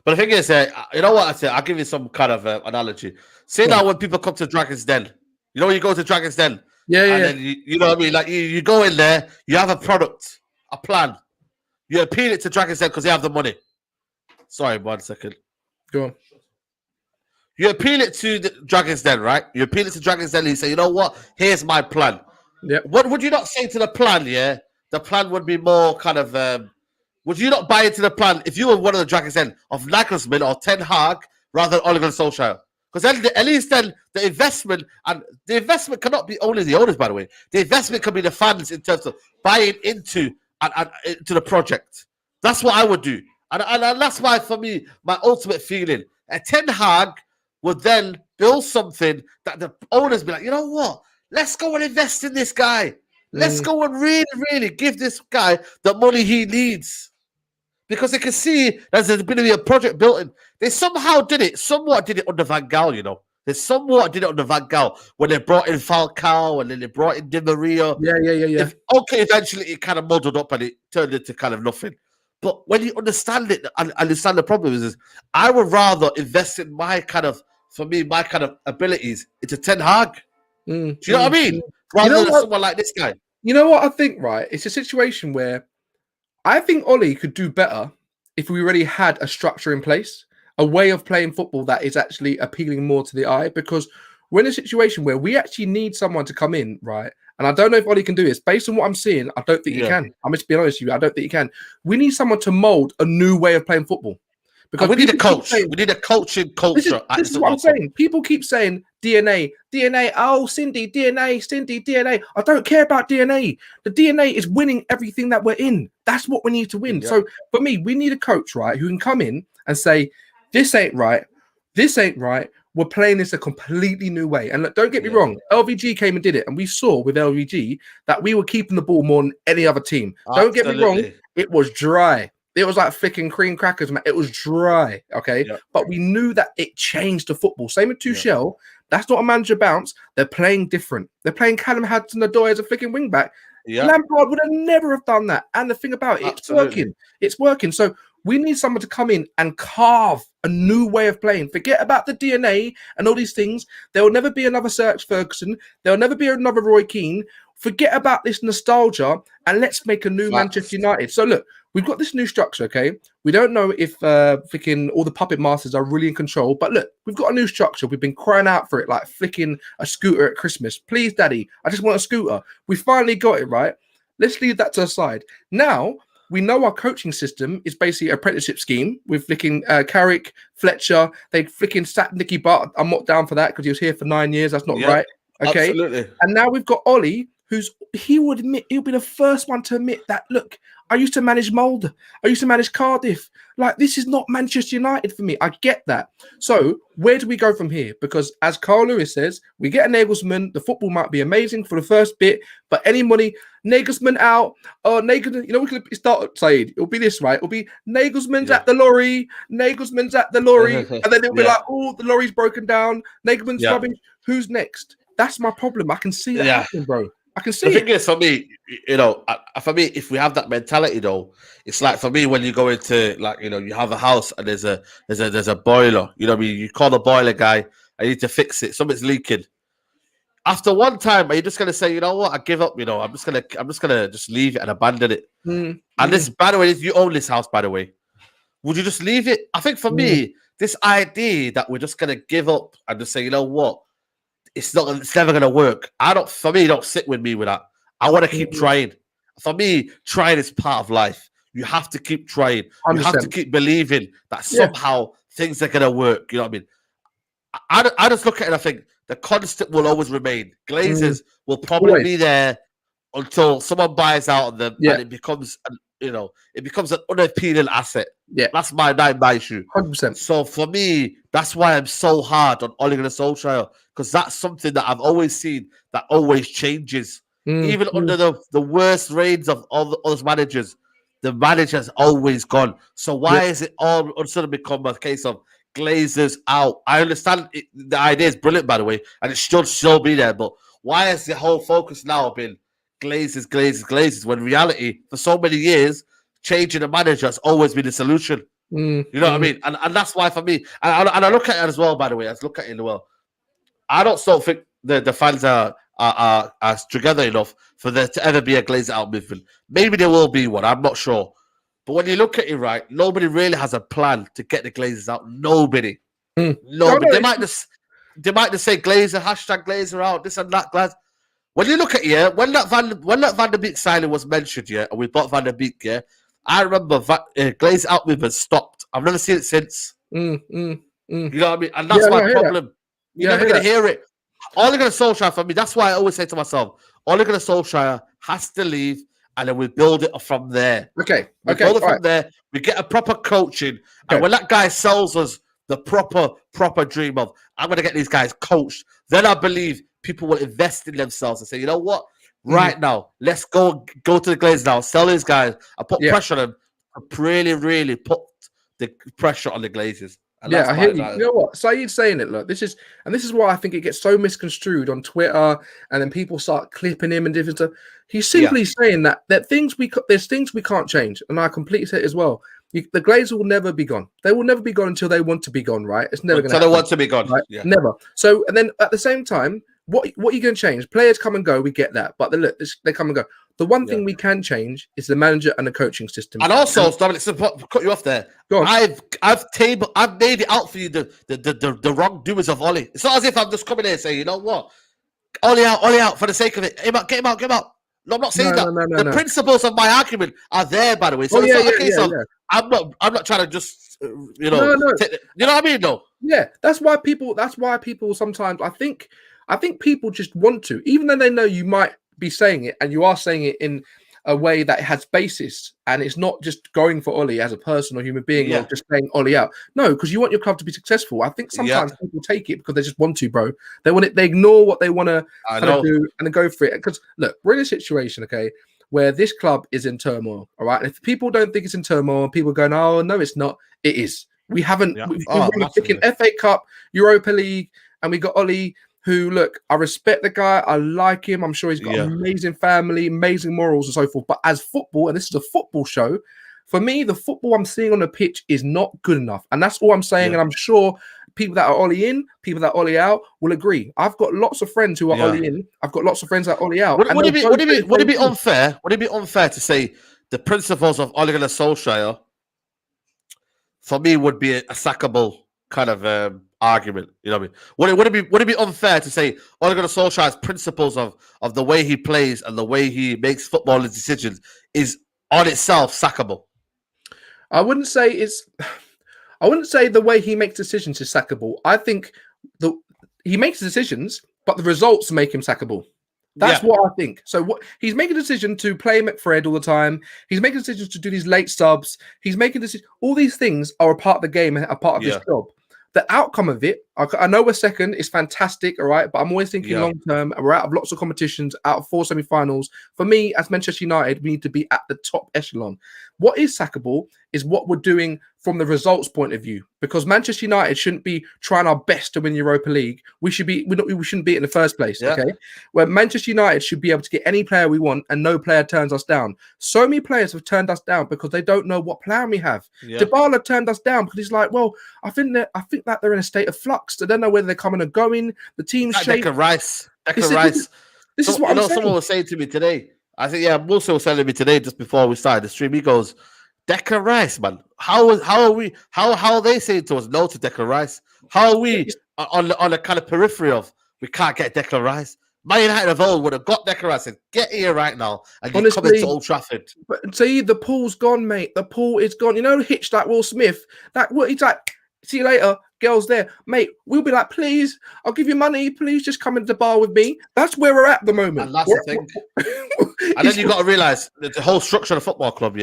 But the thing is, you know what I say? I'll give you some kind of analogy. Say now when people come to Dragon's Den, you know when you go to Dragon's Den, then you know what I mean? Like you go in there, you have a product, a plan. You appeal it to Dragon's Den because they have the money. Sorry, 1 second. Go on. You appeal it to the Dragon's Den, right? You appeal it to Dragon's Den and you say, you know what? Here's my plan. Yep. What would you not say to the plan, yeah? The plan would be more kind of... would you not buy into the plan if you were one of the Dragon's Den of Nagelsmann or Ten Hag rather than Ole Gunnar Solskjaer? Because at least then the investment cannot be only the owners, by the way. The investment can be the fans in terms of buying into the project. That's what I would do. And that's why, for me, my ultimate feeling. A Ten Hag would then build something that the owners be like, you know what? Let's go and invest in this guy. Let's go and really, really give this guy the money he needs. Because they can see there's going to be a project built in. They somewhat did it under Van Gaal, you know. They somewhat did it under Van Gaal when they brought in Falcao and then they brought in Di Maria. Yeah. Eventually it kind of muddled up and it turned into kind of nothing. But when you understand it and understand the problem is I would rather invest in my kind of abilities into Ten Hag. Do you know what I mean? Rather than someone like this guy. You know what I think, right? It's a situation where I think Ollie could do better if we already had a structure in place, a way of playing football that is actually appealing more to the eye, because we're in a situation where we actually need someone to come in, right? And I don't know if Ollie can do this. Based on what I'm seeing, I don't think he can. I'm just being honest with you. I don't think he can. We need someone to mold a new way of playing football. Because we need a coach. We need a coaching culture. This is what I'm saying. People keep saying DNA. Oh, Cindy, DNA. I don't care about DNA. The DNA is winning everything that we're in. That's what we need to win. Yeah. So for me, we need a coach, right, who can come in and say, this ain't right. We're playing this a completely new way. And look, don't get me wrong. LVG came and did it. And we saw with LVG that we were keeping the ball more than any other team. Absolutely. Don't get me wrong. It was dry. It was like flicking cream crackers, man. It was dry, okay? Yeah. But we knew that it changed the football. Same with Tuchel. That's not a manager bounce. They're playing different. They're playing Callum Hudson-Odoi as a flicking wingback. Yeah. Lampard would have never have done that. And the thing about it, it's working. It's working. So we need someone to come in and carve a new way of playing. Forget about the DNA and all these things. There will never be another Sir Alex Ferguson. There will never be another Roy Keane. Forget about this nostalgia and let's make a new Manchester United. So look, we've got this new structure, okay? We don't know if flicking all the puppet masters are really in control, but look, we've got a new structure. We've been crying out for it, like flicking a scooter at Christmas. Please, Daddy, I just want a scooter. We finally got it, right? Let's leave that to the side. Now, we know our coaching system is basically an apprenticeship scheme with flicking Carrick, Fletcher. They flicking sacked Nicky Butt. I'm not down for that because he was here for 9 years. That's not right. Okay. Absolutely. And now we've got Ollie, he'll be the first one to admit that, look, I used to manage Mulder. I used to manage Cardiff. Like, this is not Manchester United for me. I get that. So where do we go from here? Because as Carl Lewis says, we get a Nagelsmann. The football might be amazing for the first bit, but any money, Nagelsmann out. Oh, Nagelsmann, we can start, Saeed. It'll be this, right? It'll be Nagelsmann's at the lorry. Nagelsmann's at the lorry. And then it'll be like, oh, the lorry's broken down. Nagelsmann's rubbish. Who's next? That's my problem. I can see that happening, bro. I can see the thing is, for me, if we have that mentality, though, it's like for me when you go into you have a house and there's a boiler. You call the boiler guy. I need to fix it. Something's leaking. After one time, are you just gonna say, you know what? I give up. I'm just gonna leave it and abandon it. And this, by the way, you own this house, by the way. Would you just leave it? I think for me, this idea that we're just gonna give up and just say, you know what? It's never going to work. For me, don't sit with me with that. I want to keep trying. For me, trying is part of life. You have to keep trying. 100%. You have to keep believing that somehow things are going to work. You know what I mean? I just look at it and I think the constant will always remain. Glazers will probably be there until someone buys out of them and it becomes an unappealing asset. Yeah. That's my issue. 100%. So for me, that's why I'm so hard on Ole Gunnar Solskjaer, because that's something that I've always seen that always changes. Even under the worst reigns of all the other managers, the manager's always gone. So why is it all of a sudden become a case of Glazers out? I understand the idea is brilliant, by the way, and it should still be there. But why has the whole focus now been Glazers, when in reality, for so many years, changing the manager has always been the solution. You know what I mean? And that's why for me, and I look at it as well, by the way, I look at it in the world. I don't still think the fans are together enough for there to ever be a Glazer out movement. Maybe there will be one, I'm not sure. But when you look at it, right, nobody really has a plan to get the Glazers out. Nobody. Nobody. They might just say Glazer, hashtag Glazer out, this and that, Glaz. When you look at when that Van der Beek signing was mentioned, and we bought Van der Beek, I remember Glazer out movement stopped. I've never seen it since. You know what I mean? And that's my problem. You're never going to hear it. Ole Gunnar Solskjaer, for me, that's why I always say to myself, Ole Gunnar Solskjaer has to leave, and then we build it from there. Okay. We build it from there. We get a proper coaching. And when that guy sells us the proper dream of, I'm going to get these guys coached, then I believe people will invest in themselves and say, you know what? Right now, let's go to the Glazers now, sell these guys, and put pressure on them. Really, really put the pressure on the Glazers. And I hear you. You know what? Saeed's saying it. Look, this is why I think it gets so misconstrued on Twitter, and then people start clipping him and different stuff. He's simply saying that there's things we can't change, and I completely say it as well. The Glazers will never be gone. They will never be gone until they want to be gone. Right? It's never going to. Until they want to be gone. Right? Yeah. Never. So, and then at the same time, what are you going to change? Players come and go. We get that, but they come and go. The one thing we can change is the manager and the coaching system. And also, Dominic, to cut you off there. I've made it out for you the wrongdoers of Ollie. It's not as if I'm just coming here and saying, you know what, Ollie out for the sake of it. Get him out. No, I'm not saying that. The principles of my argument are there, by the way. So it's not a case of I'm not trying to just you know what I mean, though. Yeah, that's why people sometimes I think people just want to, even though they know you might be saying it and you are saying it in a way that has basis, and it's not just going for Ollie as a person or human being or just saying Ollie out. No, because you want your club to be successful. I think sometimes people take it because they just want to, bro. They want it. They ignore what they want to kind of do and then go for it. Because look, we're in a situation. Okay, where this club is in turmoil. All right. And if people don't think it's in turmoil, people are going, oh, no, it's not. It is. We haven't. Yeah. We've won a freaking FA Cup, Europa League, and we got Ollie, who, look, I respect the guy. I like him. I'm sure he's got amazing family, amazing morals and so forth. But as football, and this is a football show, for me, the football I'm seeing on the pitch is not good enough. And that's all I'm saying. And I'm sure people that are Ollie in, people that are Ollie out will agree. I've got lots of friends who are Ollie in. I've got lots of friends that are Ollie out. Would it be unfair? Would it be unfair to say the principles of Ole Gunnar Solskjaer, for me, would be a sackable kind of argument? You know what I mean? Would it be unfair to say Ole Gunnar Solskjaer's principles of the way he plays and the way he makes footballing decisions is on itself sackable? I wouldn't say the way he makes decisions is sackable. I think he makes decisions, but the results make him sackable. That's what I think. So he's making a decision to play McFred all the time. He's making decisions to do these late subs. He's making decisions. All these things are a part of the game and a part of his job. The outcome of it, I know we're second, is fantastic, all right? But I'm always thinking long term, and we're out of lots of competitions, out of 4 semi-finals. For me, as Manchester United, we need to be at the top echelon. What is sackable is what we're doing from the results point of view, because Manchester United shouldn't be trying our best to win Europa League. We shouldn't be it in the first place, okay? Where Manchester United should be able to get any player we want and no player turns us down. So many players have turned us down because they don't know what plan we have. Dybala turned us down because he's like, well, I think that they're in a state of flux. They don't know whether they're coming or going. The team's shape. Declan Rice. This is what I'm saying. Someone was saying to me today. I think, Musa was telling me today just before we started the stream. He goes, Declan Rice, man. How are they saying to us no to Declan Rice? How are we on the kind of periphery of we can't get Declan Rice? Man United of old would have got Declan Rice and get here right now and you come into Old Trafford. But see, the pool's gone, mate. The pool is gone. You know, hitch like Will Smith. He's like, see you later, girls there, mate. We'll be like, please, I'll give you money. Please just come into the bar with me. That's where we're at the moment. And that's the thing. And then you got to realize the whole structure of the football club,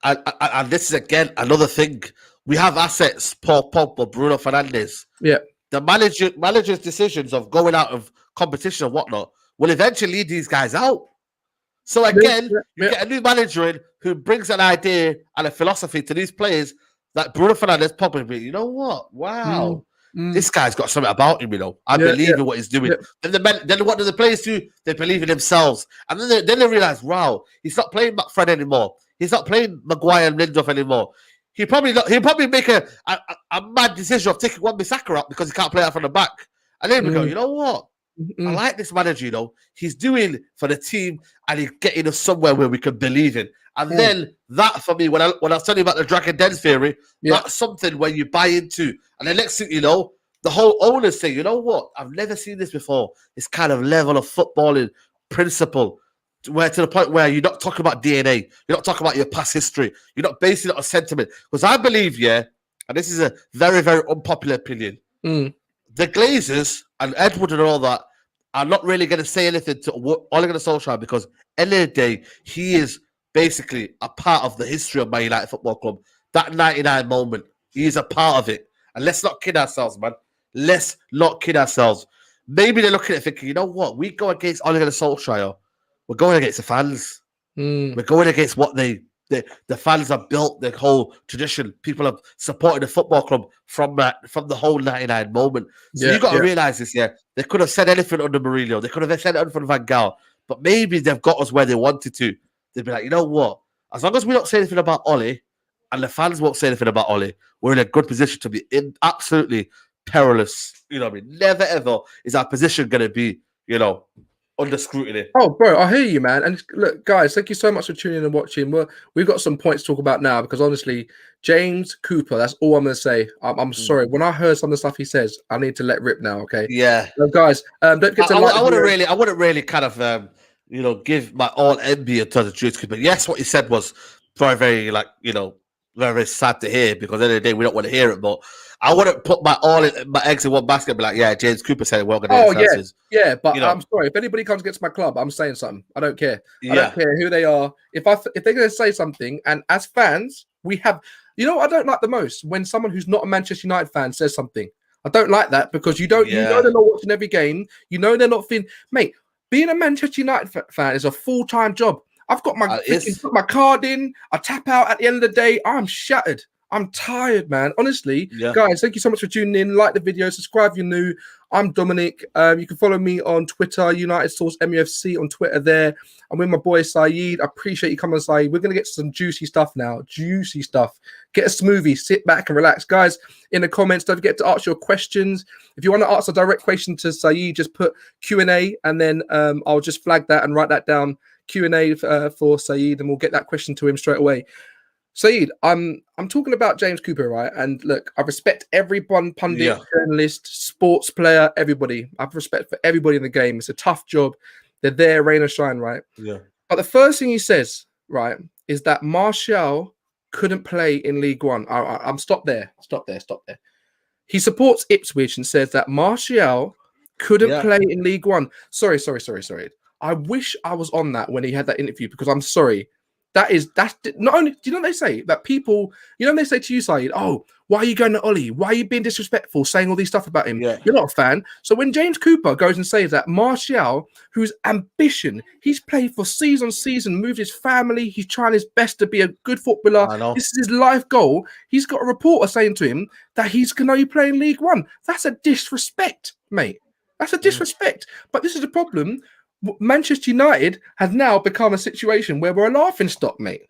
And this is again another thing. We have assets, Paul Pogba, Bruno Fernandes. Yeah. The manager's decisions of going out of competition and whatnot will eventually lead these guys out. So again, you get a new manager in who brings an idea and a philosophy to these players that Bruno Fernandes probably, you know what? Wow. This guy's got something about him, I believe in what he's doing. Then what do the players do? They believe in themselves. And then they realize, wow, he's not playing McFred anymore. He's not playing Maguire and Lindelof anymore. He'll probably make a mad decision of taking Wan-Bissaka out because he can't play out from the back. And then we go, you know what? I like this manager, He's doing for the team and he's getting us somewhere where we can believe in. And then that, for me, when I was telling you about the Dragon Den theory, that's something where you buy into. And the next thing you know, the whole owners say, you know what? I've never seen this before. This kind of level of footballing principle, where to the point where you're not talking about DNA. You're not talking about your past history. You're not basing it on sentiment. Because I believe, and this is a very, very unpopular opinion, the Glazers and Edward and all that are not really going to say anything to Ole Gunnar Solskjaer because end of the day, he is basically a part of the history of Man United Football Club. That 99 moment, he is a part of it. And let's not kid ourselves, man. Let's not kid ourselves. Maybe they're looking at it thinking, you know what? We go against Ole Gunnar Solskjaer. We're going against the fans. We're going against what the fans have built, the whole tradition. People have supported the football club from the whole 99 moment. So you've got to realize this, They could have said anything under Mourinho. They could have said anything under Van Gaal. But maybe they've got us where they wanted to. They'd be like, you know what? As long as we don't say anything about Ole and the fans won't say anything about Ole, we're in a good position to be absolutely perilous. You know what I mean? Never, ever is our position going to be, under scrutiny. Oh, bro, I hear you, man. And look, guys, thank you so much for tuning in and watching. We've got some points to talk about now because honestly, James Cooper, that's all I'm going to say. I'm sorry. When I heard some of the stuff he says, I need to let rip now, okay? Yeah. So guys, don't get to I wouldn't really kind of, give my all envy to the James Cooper. Yes, what he said was very, very, very, very sad to hear because at the end of the day, we don't want to hear it, but I wouldn't put my eggs in one basket and be like, James Cooper said we're going to but I'm sorry. If anybody comes against my club, I'm saying something. I don't care. I don't care who they are. If they're going to say something, and as fans, we have, what I don't like the most? When someone who's not a Manchester United fan says something. I don't like that because you know they're not watching every game. You know they're not feeling, mate, being a Manchester United fan is a full-time job. I've got put my card in. I tap out at the end of the day. I'm shattered. I'm tired, man. Honestly, guys, thank you so much for tuning in. Like the video, subscribe if you're new. I'm Dominic. You can follow me on Twitter, United Source MUFC on Twitter there. I'm with my boy Saeed. I appreciate you coming, Saeed. We're going to get some juicy stuff now. Juicy stuff. Get a smoothie, sit back and relax. Guys, in the comments, don't forget to ask your questions. If you want to ask a direct question to Saeed, just put Q&A and then I'll just flag that and write that down. Q&A for Saeed, and we'll get that question to him straight away. Saeed, I'm talking about James Cooper, right? And look, I respect everyone, pundit, journalist, sports player, everybody. I have respect for everybody in the game. It's a tough job. They're there, rain or shine, right? Yeah. But the first thing he says, right, is that Martial couldn't play in League One. I'm stop there. He supports Ipswich and says that Martial couldn't play in League One. Sorry. I wish I was on that when he had that interview, because I'm sorry. That's not only, do you know what they say? That people, you know, they say to you, Saeed, oh, why are you going to Ollie? Why are you being disrespectful, saying all these stuff about him? Yeah. You're not a fan. So when James Cooper goes and says that Martial, whose ambition, he's played for season on season, moved his family, he's trying his best to be a good footballer. This is his life goal. He's got a reporter saying to him that he's going to play in League One. That's a disrespect, mate. That's a disrespect. But this is the problem. Manchester United has now become a situation where we're a laughing stock, mate.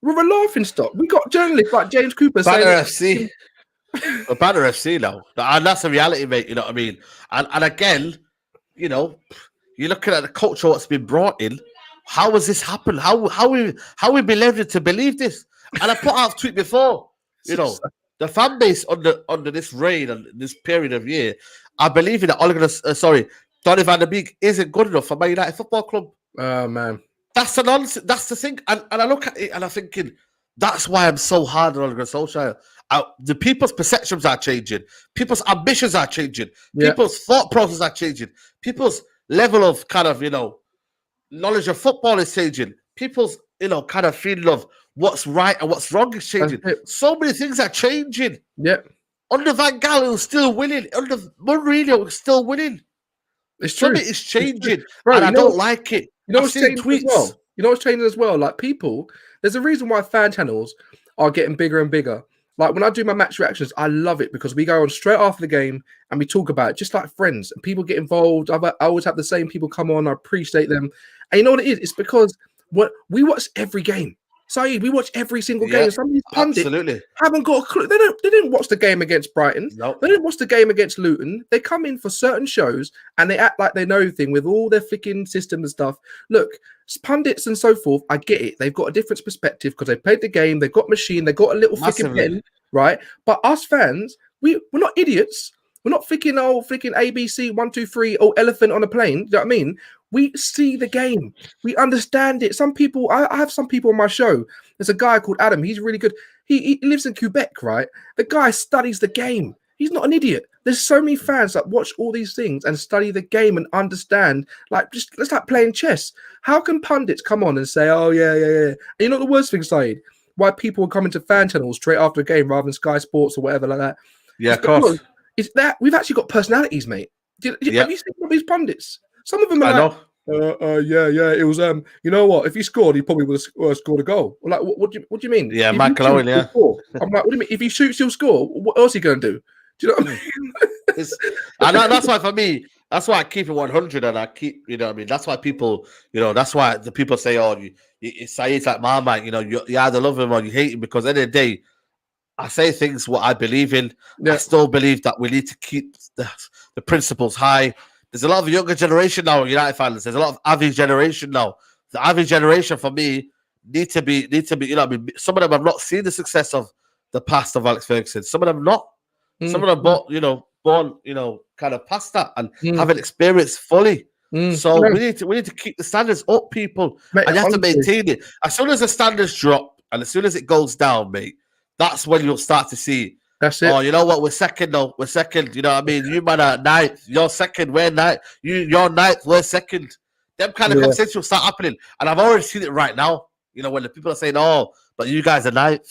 We're a laughing stock. We got journalists like James Cooper saying a Banner FC now, and that's a reality, mate. You know what I mean? And again, you know, you're looking at the culture what's been brought in. How has this happened? How we been led to believe this? And I put out a tweet before. You know, the fan base under this reign and this period of year, I believe in that. Donny van der Beek isn't good enough for Man United Football Club. Oh, man. That's the nonsense. That's the thing. And I look at it and I'm thinking, that's why I'm so hard on Ole Gunnar Solskjaer. The people's perceptions are changing. People's ambitions are changing. People's thought process are changing. People's level of kind of, you know, knowledge of football is changing. People's, you know, kind of feeling of what's right and what's wrong is changing. So many things are changing. Under Van Gaal, who's still winning. Under Mourinho, who's still winning. It's true. Something is changing, bro, and I don't like it. You know what's changing as well? You know what's changing as well? Like, people, there's a reason why fan channels are getting bigger and bigger. Like, when I do my match reactions, I love it because we go on straight after the game and we talk about it just like friends, and people get involved. I always have the same people come on. I appreciate them. And you know what it is? It's because we watch every game. Saeed, we watch every single game. Some of these pundits haven't got a clue. They didn't watch the game against Brighton. They didn't watch the game against Luton. They come in for certain shows and they act like they know everything with all their flicking systems and stuff. Look, pundits and so forth, I get it. They've got a different perspective because they played the game. They've got machine. They've got a little flicking pen, right? But us fans, we're not idiots. We're not flicking ABC 1, 2, 3 or elephant on a plane. Do you know what I mean? We see the game. We understand it. Some people, I have some people on my show. There's a guy called Adam. He's really good. He lives in Quebec, right? The guy studies the game. He's not an idiot. There's so many fans that watch all these things and study the game and understand. Like, it's like playing chess. How can pundits come on and say, oh, yeah. And you know the worst thing, Saeed? Why people are coming to fan channels straight after a game rather than Sky Sports or whatever like that. Yeah, of course. It's that we've actually got personalities, mate. Have you seen all these pundits? Some of them are it was you know what? If he scored, he probably would have scored a goal. Like, what do you mean? Yeah, Matt Calloway, yeah. I'm like, what do you mean? If he shoots, he'll score. What else are you going to do? Do you know what I mean? And that's why for me, that's why I keep it 100 and I keep, you know what I mean? That's why people, you know, that's why the people say, oh, Saeed's like Marmite, you know, you either love him or you hate him, because at the end of the day, I say things what I believe in. I still believe that we need to keep the principles high. There's a lot of younger generation now, United fans. There's a lot of average generation now. The average generation for me need to be, you know, I mean, some of them have not seen the success of the past of Alex Ferguson. Some of them not. Some of them born, you know, kind of past that and haven't experienced fully. So we need to keep the standards up, people. Mate, and you have to maintain it. As soon as the standards drop and as soon as it goes down, mate, that's when you'll start to see. That's it. Oh, you know what? We're second, though. We're second. You know what I mean? You man are ninth. You're second. We're ninth. You're ninth. We're second. Them kind of conversations will start happening. And I've already seen it right now. You know, when the people are saying, oh, but you guys are ninth.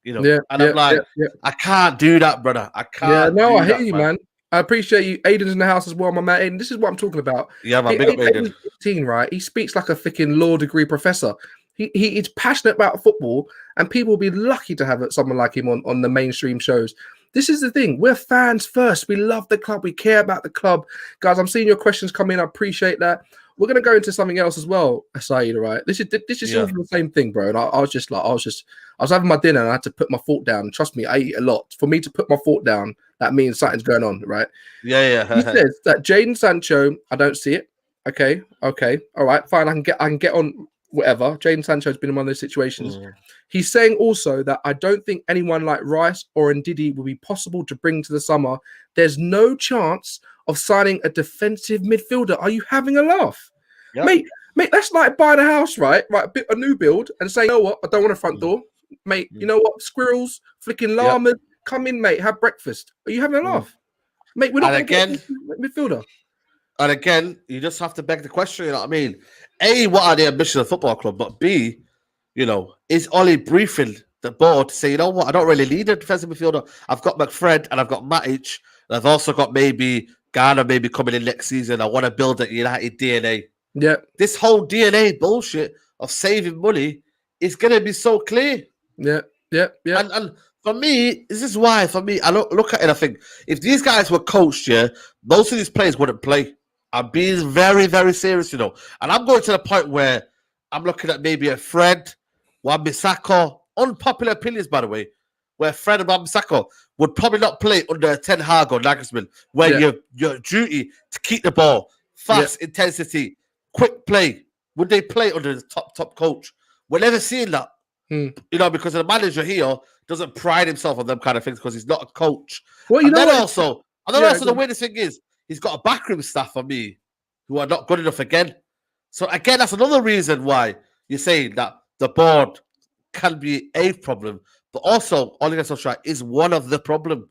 You know, and I'm like, I can't do that, brother. I can't. I hear you, man. I appreciate you. Aiden's in the house as well, my man. Aiden, this is what I'm talking about. Yeah, man, big up Aiden. Aiden's 15, right? He speaks like a freaking law degree professor. He's passionate about football, and people will be lucky to have someone like him on the mainstream shows. This is the thing. We're fans first. We love the club. We care about the club. Guys, I'm seeing your questions come in. I appreciate that. We're going to go into something else as well, Saeed, right? This is all the same thing, bro. And I was having my dinner and I had to put my fork down. And trust me, I eat a lot. For me to put my fork down, that means something's going on, right? Yeah. He says that Jadon Sancho, I don't see it. Okay. All right, fine. I can get on whatever. Jadon Sancho's been in one of those situations. He's saying also that I don't think anyone like Rice or Ndidi will be possible to bring to the summer. There's no chance of signing a defensive midfielder. Are you having a laugh? Yep. Mate, that's like buying a house, right? Right, a new build and saying, you know what, I don't want a front door. Mate, you know what? Squirrels, flicking llamas, come in, mate, have breakfast. Are you having a laugh? Mate, we're not going to get a midfielder. And again, you just have to beg the question, you know what I mean? A, what are the ambitions of the football club? But B, you know, is Ollie briefing the board to say, you know what, I don't really need a defensive midfielder. I've got McFred and I've got Matic. And I've also got maybe Ghana maybe coming in next season. I want to build a United DNA. Yeah. This whole DNA bullshit of saving money is going to be so clear. Yeah. And for me, this is why, I look at it, I think, if these guys were coached, most of these players wouldn't play. I'm being very, very serious, you know. And I'm going to the point where I'm looking at maybe a Fred, Wan-Bissaka, unpopular opinions, by the way, where Fred and Wan-Bissaka would probably not play under Ten Hag or Nagelsmann, where your duty to keep the ball, fast intensity, quick play. Would they play under the top coach? We're never seeing that. You know, because the manager here doesn't pride himself on them kind of things because he's not a coach. Well, you know, also the weirdest thing is he's got a backroom staff for me who are not good enough again. So again, that's another reason why you're saying that the board can be a problem, but also Ole Gunnar Solskjaer is one of the problem.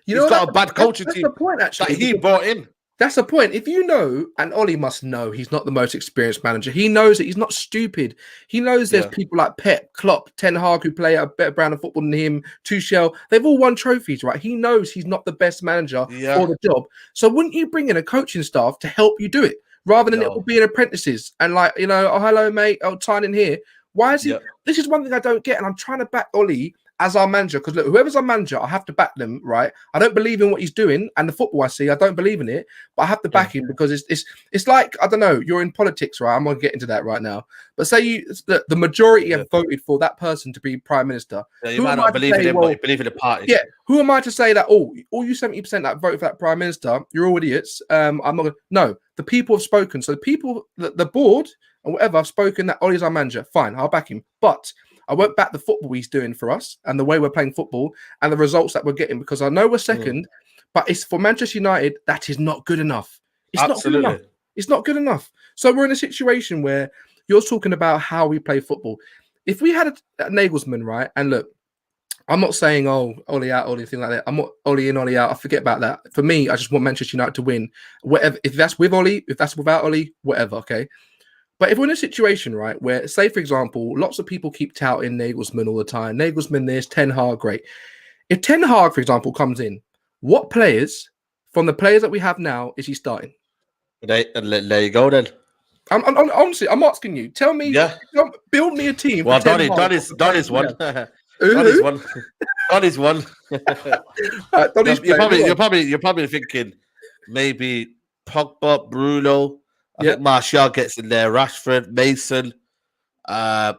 He's got a bad coaching team that he brought in. That's the point. If you know, and Ollie must know, he's not the most experienced manager. He knows that he's not stupid. He knows there's people like Pep, Klopp, Ten Hag who play a better brand of football than him, Tuchel. They've all won trophies, right? He knows he's not the best manager for the job. So wouldn't you bring in a coaching staff to help you do it rather than it will be an apprentices and like, you know, oh, hello, mate, I'll sign in here. Why is he? This is one thing I don't get, and I'm trying to back Ollie as our manager, because look, whoever's our manager, I have to back them, right? I don't believe in what he's doing, and the football I see, I don't believe in it, but I have to back him because it's like, I don't know, you're in politics, right? I'm gonna get into that right now. But say the majority have voted for that person to be prime minister. Yeah, you might not believe in him, but you believe in the party. Yeah, who am I to say that? Oh, all you 70% that voted for that prime minister, you're all idiots. I'm not gonna. No, the people have spoken. So the people, the board and whatever, have spoken that Ollie's our manager. Fine, I'll back him, but I won't back the football he's doing for us and the way we're playing football and the results that we're getting, because I know we're second, but it's for Manchester United, that is not good enough. It's not good enough. It's not good enough. So we're in a situation where you're talking about how we play football. If we had a Nagelsmann, right, and look, I'm not saying, oh, Ollie out or anything like that. I'm not Ollie in, Ollie out. I forget about that. For me, I just want Manchester United to win. Whatever. If that's with Ollie, if that's without Ollie, whatever, okay? But if we're in a situation, right, where, say, for example, lots of people keep touting Nagelsmann all the time. Nagelsmann this, Ten Hag, great. If Ten Hag, for example, comes in, what players from the players that we have now is he starting? There you go, then. I'm honestly, I'm asking you. Tell me, build me a team. Well, Donny's one. Donny's one. Donny's one. You're probably thinking maybe Pogba, Bruno. I think Martial gets in there. Rashford, Mason. I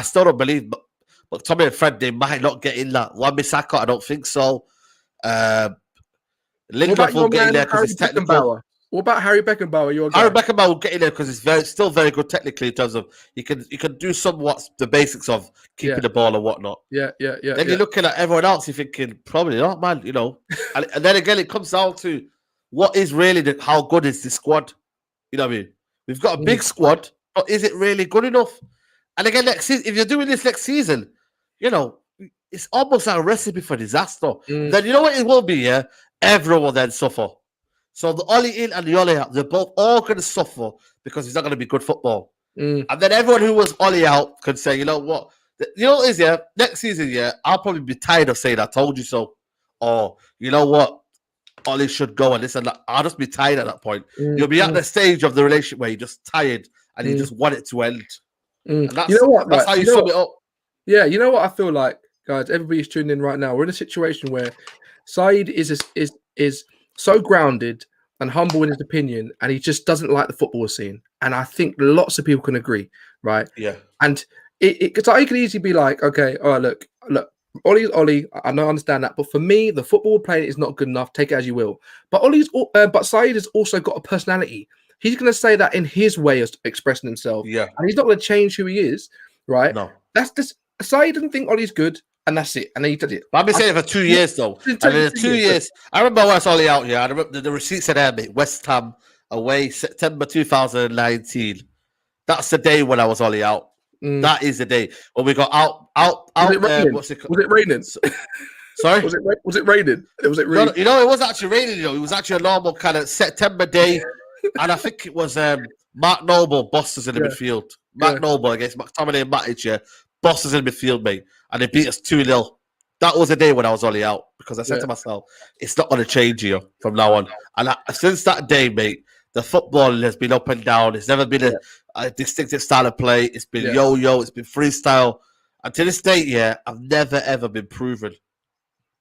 still don't believe, but Tommy and Fred, they might not get in that. Wan-Bissaka, I don't think so. Lindelof will get in there because it's technical. What about Harry Beckenbauer? Harry Beckenbauer will get in there because it's still very good technically in terms of you can do somewhat the basics of keeping the ball and whatnot. Yeah. Then you're looking at everyone else, you're thinking probably not, man. You know, and then again it comes down to what is really how good is the squad. You know what I mean? We've got a big squad, but is it really good enough? And again, next season, if you're doing this next season, you know, it's almost like a recipe for disaster. Then you know what it will be, everyone will then suffer. So the Ollie in and the Ollie out, they're both all going to suffer because it's not going to be good football. And then everyone who was Ollie out can say, you know what? You know what it is, next season, I'll probably be tired of saying I told you so. Or, you know what? Ollie should go and listen. I'll just be tired at that point. You'll be at the stage of the relationship where you're just tired and you just want it to end. And that's, you know what? That's how you sum it up. Yeah, you know what I feel like, guys. Everybody's tuning in right now. We're in a situation where Saeed is so grounded and humble in his opinion, and he just doesn't like the football scene. And I think lots of people can agree, right? Yeah. And it could easily be like, okay, all right, look, Ollie's Ollie. I don't understand that, but for me, the football player is not good enough. Take it as you will. But but Saeed has also got a personality. He's going to say that in his way of expressing himself. Yeah. And he's not going to change who he is, right? No. That's just Saeed doesn't think Ollie's good, and that's it. And then he did it. But I've been saying it for 2 years though. And in 2 years, I remember when I was Ollie out here. I remember the receipts said there, mate. West Ham away, September 2019. That's the day when I was Ollie out. That is the day when we got out. Was it raining? Was it raining? Sorry, was it raining? Was it raining? No, it wasn't actually raining. It was actually a normal kind of September day, and I think it was Mark Noble, bosses in the midfield. Mark Noble against McTominay and Matic, bosses in the midfield, mate, and they beat us 2-0. That was the day when I was Ollie out because I said to myself, "It's not going to change here from now on." And since that day, mate, the football has been up and down. It's never been a distinctive style of play. It's been yo-yo. It's been freestyle. And to this day, I've never, ever been proven.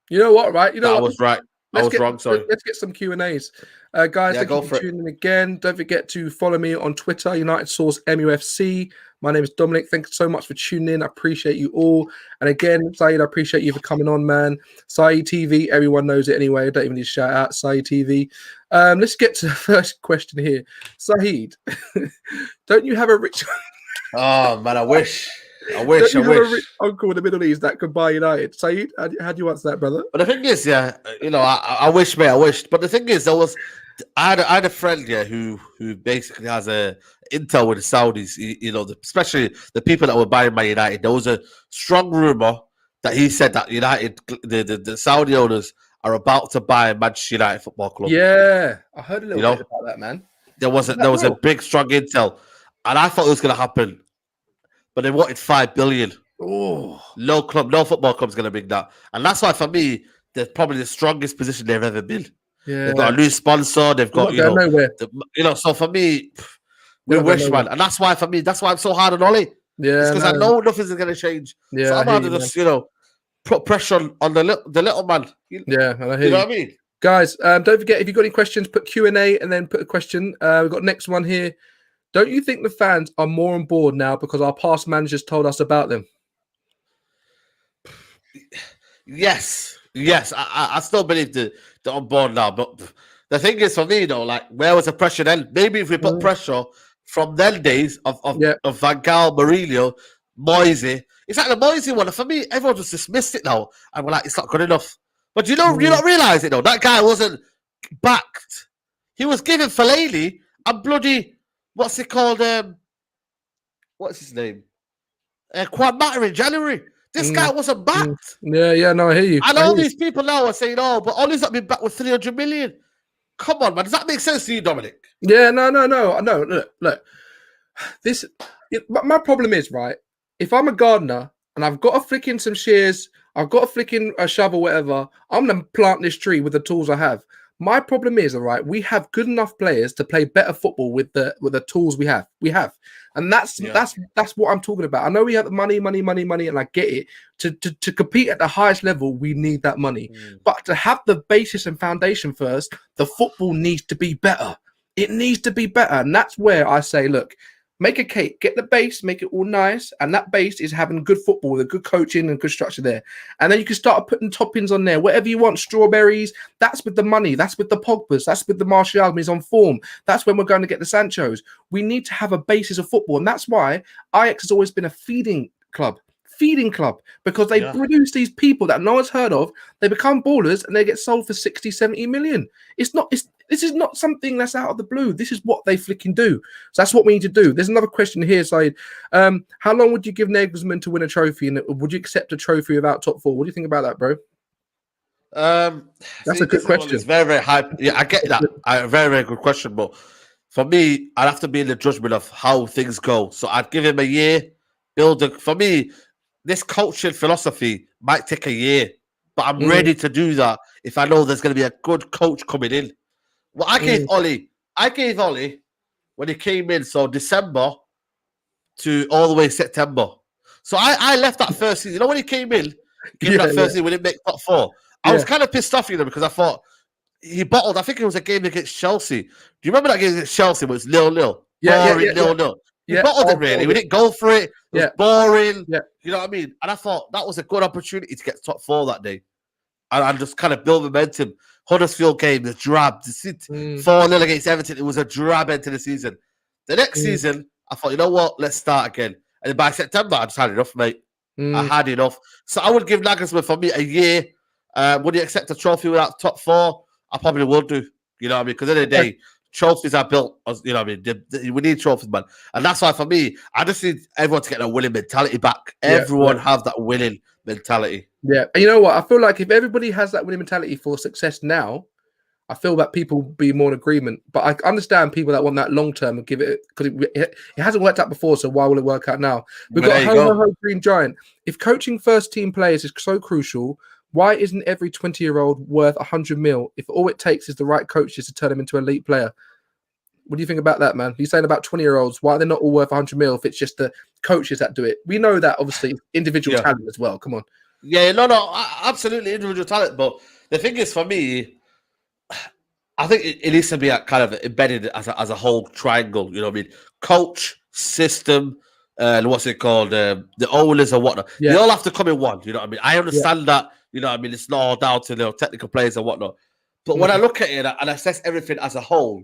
You know what, right? You know I was right. I was wrong, sorry. Let's get some Q&As. Guys, thank you for tuning in again. Don't forget to follow me on Twitter, United Source MUFC. My name is Dominic. Thank you so much for tuning in. I appreciate you all. And again, Saeed, I appreciate you for coming on, man. Saeed TV, everyone knows it anyway. I don't even need to shout out Saeed TV. Let's get to the first question here. Saeed, don't you have a rich... Oh, man, I wish. I wish. A rich uncle in the Middle East that could buy United? Saeed, how do you answer that, brother? But the thing is, I wish, mate, I wish. But the thing is, I had a friend, who basically has a intel with the Saudis, especially the people that were buying Man United. There was a strong rumor that he said that United, the Saudi owners, are about to buy Manchester United Football Club. Yeah, I heard a little bit about that, man. There was a big, strong intel, and I thought it was going to happen, but they wanted $5 billion. Oh, no football club's going to bring that, and that's why for me, they're probably the strongest position they've ever been. Yeah, they've got a new sponsor. They've got so for me, we wish, man, and that's why for me, that's why I'm so hard on Ollie. Yeah, because I know nothing's going to change. Yeah, so I'm hard to just put pressure on the little man. Yeah, and I hear you know what I mean, guys. Don't forget, if you've got any questions, put Q&A and then put a question. We've got next one here. Don't you think the fans are more on board now because our past managers told us about them? Yes. I still believe they're on board now, but the thing is, for me, like, where was the pressure then? Maybe if we put pressure from then days of Van Gaal, Mourinho, Moisey. It's like the Moisey one. For me, everyone just dismissed it now, and we're like, it's not good enough. But you don't realize it though. That guy wasn't backed. He was given Fellaini and bloody what's it called? What's his name? Quad Matter in January. This guy wasn't backed. Yeah, no, I hear you. And all these people now are saying, "Oh, but Ollie's not been back with 300 million." Come on, man. Does that make sense to you, Dominic? Yeah, no. Look. My problem is, right, if I'm a gardener and I've got to flick in some shears, I've got to flick in a shovel, whatever, I'm going to plant this tree with the tools I have. My problem is, all right, we have good enough players to play better football with the tools we have. And that's what I'm talking about. I know we have the money, and I get it. To compete at the highest level, we need that money. But to have the basis and foundation first, the football needs to be better. It needs to be better. And that's where I say, look, make a cake, get the base, make it all nice. And that base is having good football with a good coaching and good structure there. And then you can start putting toppings on there, whatever you want, strawberries. That's with the money. That's with the Pogbas. That's with the Martial he's on form. That's when we're going to get the Sanchos. We need to have a basis of football. And that's why Ajax has always been a feeding club, because they produce these people that no one's heard of. They become ballers and they get sold for 60, 70 million. This is not something that's out of the blue. This is what they flicking do. So that's what we need to do. There's another question here, Saeed. How long would you give Nagelsmann to win a trophy? And would you accept a trophy without top four? What do you think about that, bro? That's a good question. It's very, very high. Yeah, I get that. A very, very good question. But for me, I'd have to be in the judgment of how things go. So I'd give him a year. For me, this coaching philosophy might take a year but I'm ready to do that if I know there's going to be a good coach coming in. Well, I gave Ollie when he came in, so December to all the way September. So I left that first season. You know when he came in, that first season, we didn't make top 4. I was kind of pissed off, because I thought he bottled. I think it was a game against Chelsea. Do you remember that game against Chelsea? It was 0-0. Nil. He bottled it really. We didn't go for it. It was boring. Yeah. You know what I mean? And I thought that was a good opportunity to get top 4 that day. And just kind of build momentum. Huddersfield game, the drab. 4-0 against Everton. It was a drab end to the season. The next season, I thought, you know what? Let's start again. And then by September, I just had enough, mate. I had enough. So I would give Nagelsmann, for me, a year. Would he accept a trophy without top 4? I probably would do. You know what I mean? Because at the end of the day, trophies are built, you know what I mean? We need trophies, man. And that's why, for me, I just need everyone to get their winning mentality back. Everyone have that winning mentality. Yeah. And you know what? I feel like if everybody has that winning mentality for success now, I feel that people will be more in agreement. But I understand people that want that long term and give it, because it hasn't worked out before, so why will it work out now? We've got Ho Green Giant. If coaching first team players is so crucial, why isn't every 20-year-old worth 100 mil if all it takes is the right coaches to turn them into an elite player? What do you think about that, man? You're saying about 20-year-olds, why are they not all worth 100 mil if it's just the coaches that do it? We know that, obviously, individual talent as well. Come on. Yeah, no, absolutely individual talent. But the thing is, for me, I think it needs to be kind of embedded as a whole triangle. You know what I mean? Coach, system, what's it called? The owners and whatnot. Yeah. They all have to come in one. You know what I mean? I understand that. You know what I mean? It's not all down to technical players and whatnot. But when I look at it and assess everything as a whole,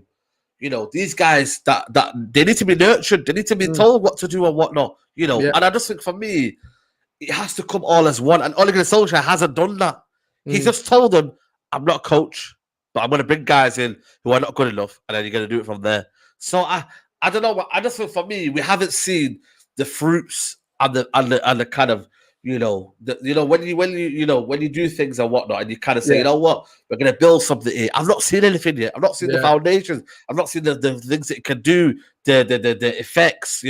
these guys that they need to be nurtured. They need to be told what to do and whatnot. And I just think for me, it has to come all as one. And Ole Gunnar Solskjaer hasn't done that. He's just told them, I'm not a coach, but I'm going to bring guys in who are not good enough, and then you're going to do it from there. So I don't know. I just think for me, we haven't seen the fruits and the kind of when you do things and whatnot, and you kind of say, you know what, we're going to build something here. I've not seen anything yet. I've not seen the foundations. I've not seen the things that it can do, the effects.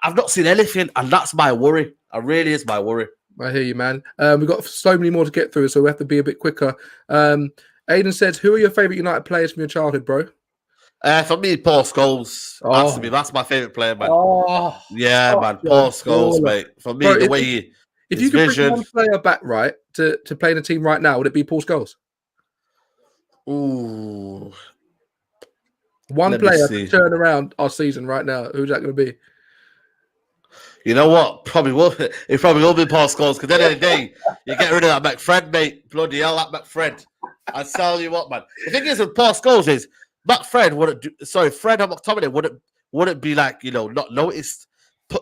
I've not seen anything, and that's my worry. It really is my worry. I hear you, man. We've got so many more to get through, so we have to be a bit quicker. Aiden says, who are your favourite United players from your childhood, bro? For me, Paul Scholes. That's my favourite player, man. Man. Paul Scholes, mate. For me, bro, the way he... If you could bring one player back, right, to play in a team right now, would it be Paul Scholes? Ooh. One player to turn around our season right now. Who's that going to be? You know what? Probably will. It probably will be Paul Scholes, because at the end of the day, you get rid of that McFred, mate. Bloody hell, that McFred. I tell you what, man. The thing is with Paul Scholes is McFred Fred and McTominay wouldn't be like, not noticed.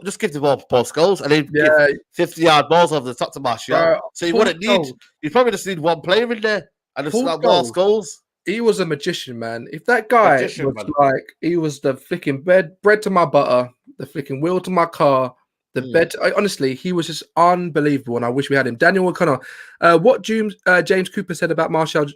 Just give the ball to Paul Scholes and then give 50-yard balls over the top to Martial. So you wouldn't need. You probably just need one player in there and just Paul Scholes. He was a magician, man. If that guy he was the flicking bread to my butter, the flicking wheel to my car. Honestly, he was just unbelievable, and I wish we had him. Daniel O'Connor, what James Cooper said about Martial,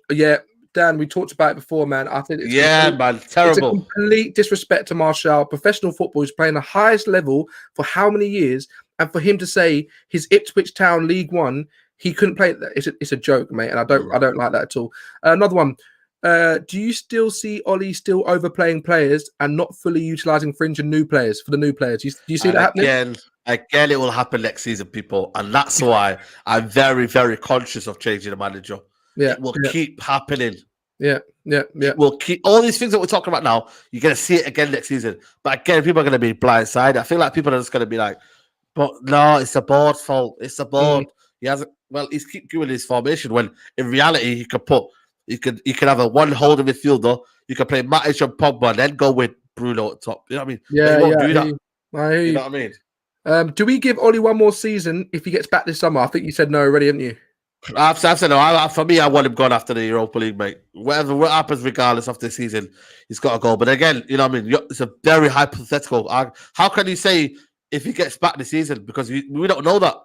Dan, we talked about it before, man. I think it's man, terrible. It's a complete disrespect to Martial. Professional football, he's playing the highest level for how many years, and for him to say his Ipswich Town League One, he couldn't play. It's a joke, mate, and I don't like that at all. Another one. Do you still see Ollie still overplaying players and not fully utilising fringe and new players for the new players? Do you see that happening? Again, it will happen next season, people. And that's why I'm very, very conscious of changing the manager. Yeah, it will keep happening. Yeah. We'll keep all these things that we're talking about now. You're going to see it again next season. But again, people are going to be blindsided. I feel like people are just going to be like, but no, it's the board's fault. It's the board. He's keep doing his formation when in reality he could put... You could have a one holder midfielder. You can play Matic and Pogba and then go with Bruno at top. You know what I mean? Yeah, he won't do that. You know what I mean? Do we give Ollie one more season if he gets back this summer? I think you said no already, haven't you? I've said no. For me, I want him gone after the Europa League, mate. What happens regardless of the season, he's got to go. But again, you know what I mean? It's a very hypothetical. How can you say if he gets back this season? Because we don't know that.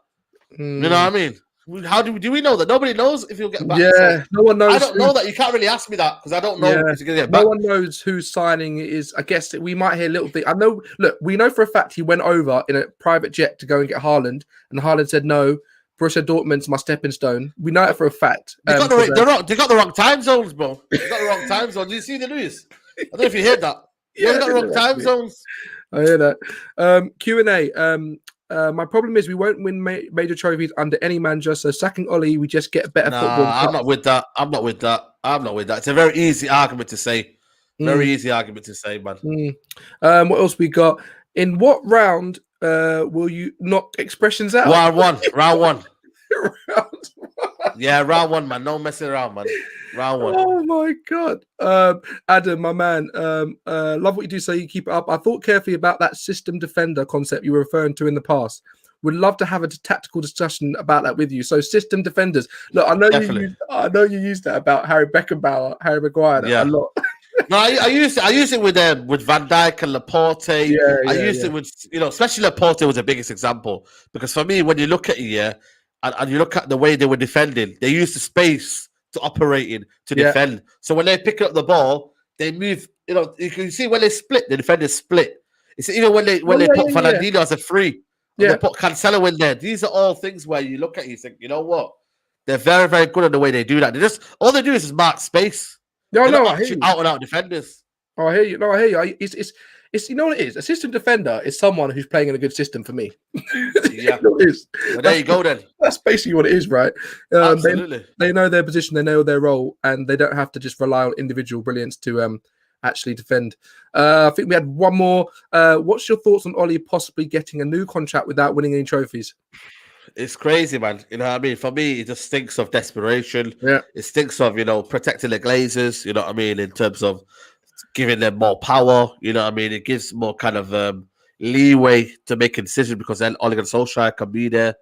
You know what I mean? How do we know that? Nobody knows if he'll get back. Yeah, no one knows. I don't know that. You can't really ask me that because I don't know if he's going to get back. No one knows who's signing is. I guess we might hear little things. I know. Look, we know for a fact he went over in a private jet to go and get Haaland, and Haaland said no. Borussia Dortmund's my stepping stone. We know it for a fact. They got the wrong time zones, bro. They got the wrong time zones. Did you see the news? I don't know if you heard that. Yeah, they got the wrong time zones. I hear that. Q&A. My problem is we won't win major trophies under any manager. So sacking Ollie, we just get better football. I'm not with that. It's a very easy argument to say. Very easy argument to say, man. What else we got? In what round will you knock expressions out? Round one. Round one. Yeah, round one, man. No messing around, man. Round one. Oh my god. Adam, my man. Love what you do, so you keep it up. I thought carefully about that system defender concept you were referring to in the past. Would love to have a tactical discussion about that with you. So system defenders. Look, I know you used that about Harry Beckenbauer, Harry Maguire a lot. No, I used it with Van Dijk and Laporte. I used it with, especially Laporte was the biggest example, because for me, when you look at it, and you look at the way they were defending, they used the space to operate in to defend. So when they pick up the ball, they move. You can see when they split, the defenders split. It's even when they put Fernandinho as a free, they put Cancelo in there. These are all things where you look at it, you think, you know what? They're very, very good at the way they do that. All they do is mark space. No, I hear you. Out and out defenders. Oh, I hear you. No, I hear you. It's you know what it is. A system defender is someone who's playing in a good system for me. Yeah, it is. Well, there you go then. That's basically what it is, right? Absolutely. They know their position, they know their role, and they don't have to just rely on individual brilliance to actually defend. I think we had one more. What's your thoughts on Ollie possibly getting a new contract without winning any trophies? It's crazy, man. You know what I mean? For me, it just stinks of desperation. Yeah. It stinks of, protecting the Glazers, you know what I mean, in terms of giving them more power, you know what I mean? It gives more kind of leeway to make a decision, because then Ole Gunnar Solskjaer can be there.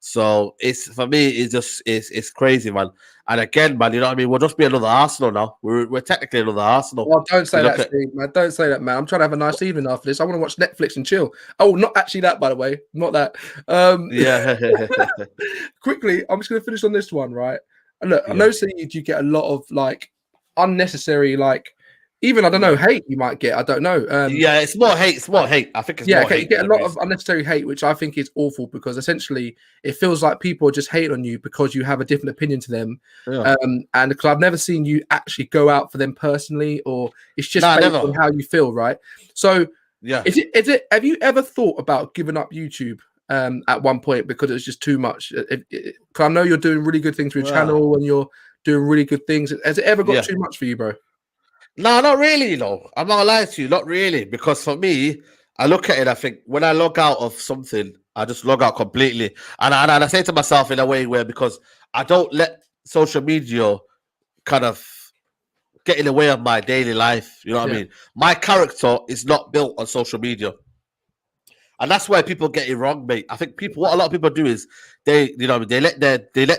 So for me, it's crazy, man. And again, man, you know what I mean? We'll just be another Arsenal now. We're technically another Arsenal. Well, don't say that, Steve, man. Don't say that, man. I'm trying to have a nice evening after this. I want to watch Netflix and chill. Oh, not actually that, by the way. Not that. Quickly, I'm just going to finish on this one, right? And look, I know, Saeed, you get a lot of unnecessary, even, I don't know, hate you might get. I don't know. It's more hate. It's more hate. I think it's more hate. You get a lot of unnecessary hate, which I think is awful, because essentially it feels like people are just hating on you because you have a different opinion to them. Yeah. And because I've never seen you actually go out for them personally, or it's just based on how you feel, right? So, is it? Have you ever thought about giving up YouTube at one point because it was just too much? Because I know you're doing really good things with your channel and you're doing really good things. Has it ever got too much for you, bro? No, not really, I'm not gonna lie to you, not really. Because for me, I look at it, I think when I log out of something, I just log out completely. And I say to myself in a way where, because I don't let social media kind of get in the way of my daily life, you know what I mean? My character is not built on social media. And that's where people get it wrong, mate. I think what a lot of people do is they let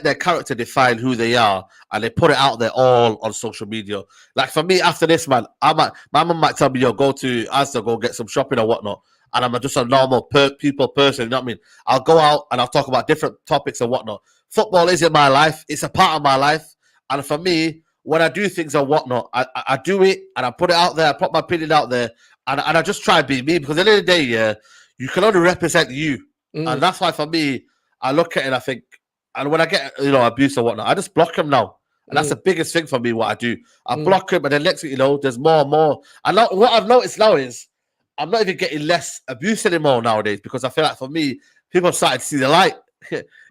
their character define who they are, and they put it out there all on social media. Like for me, after this, man, my mum might tell me, "Yo, go to Asda, go get some shopping or whatnot," and I'm just a normal people person. You know what I mean? I'll go out and I'll talk about different topics and whatnot. Football is in my life; it's a part of my life, and for me, when I do things or whatnot, I do it and I put it out there. I put my opinion out there, and I just try to be me, because at the end of the day, you can only represent you. And that's why for me, I look at it and I think, and when I get, abuse or whatnot, I just block them now. And that's the biggest thing for me, what I do. I block them, and then next thing you know, there's more and more. And now, what I've noticed now is I'm not even getting less abuse anymore nowadays, because I feel like for me, people have started to see the light.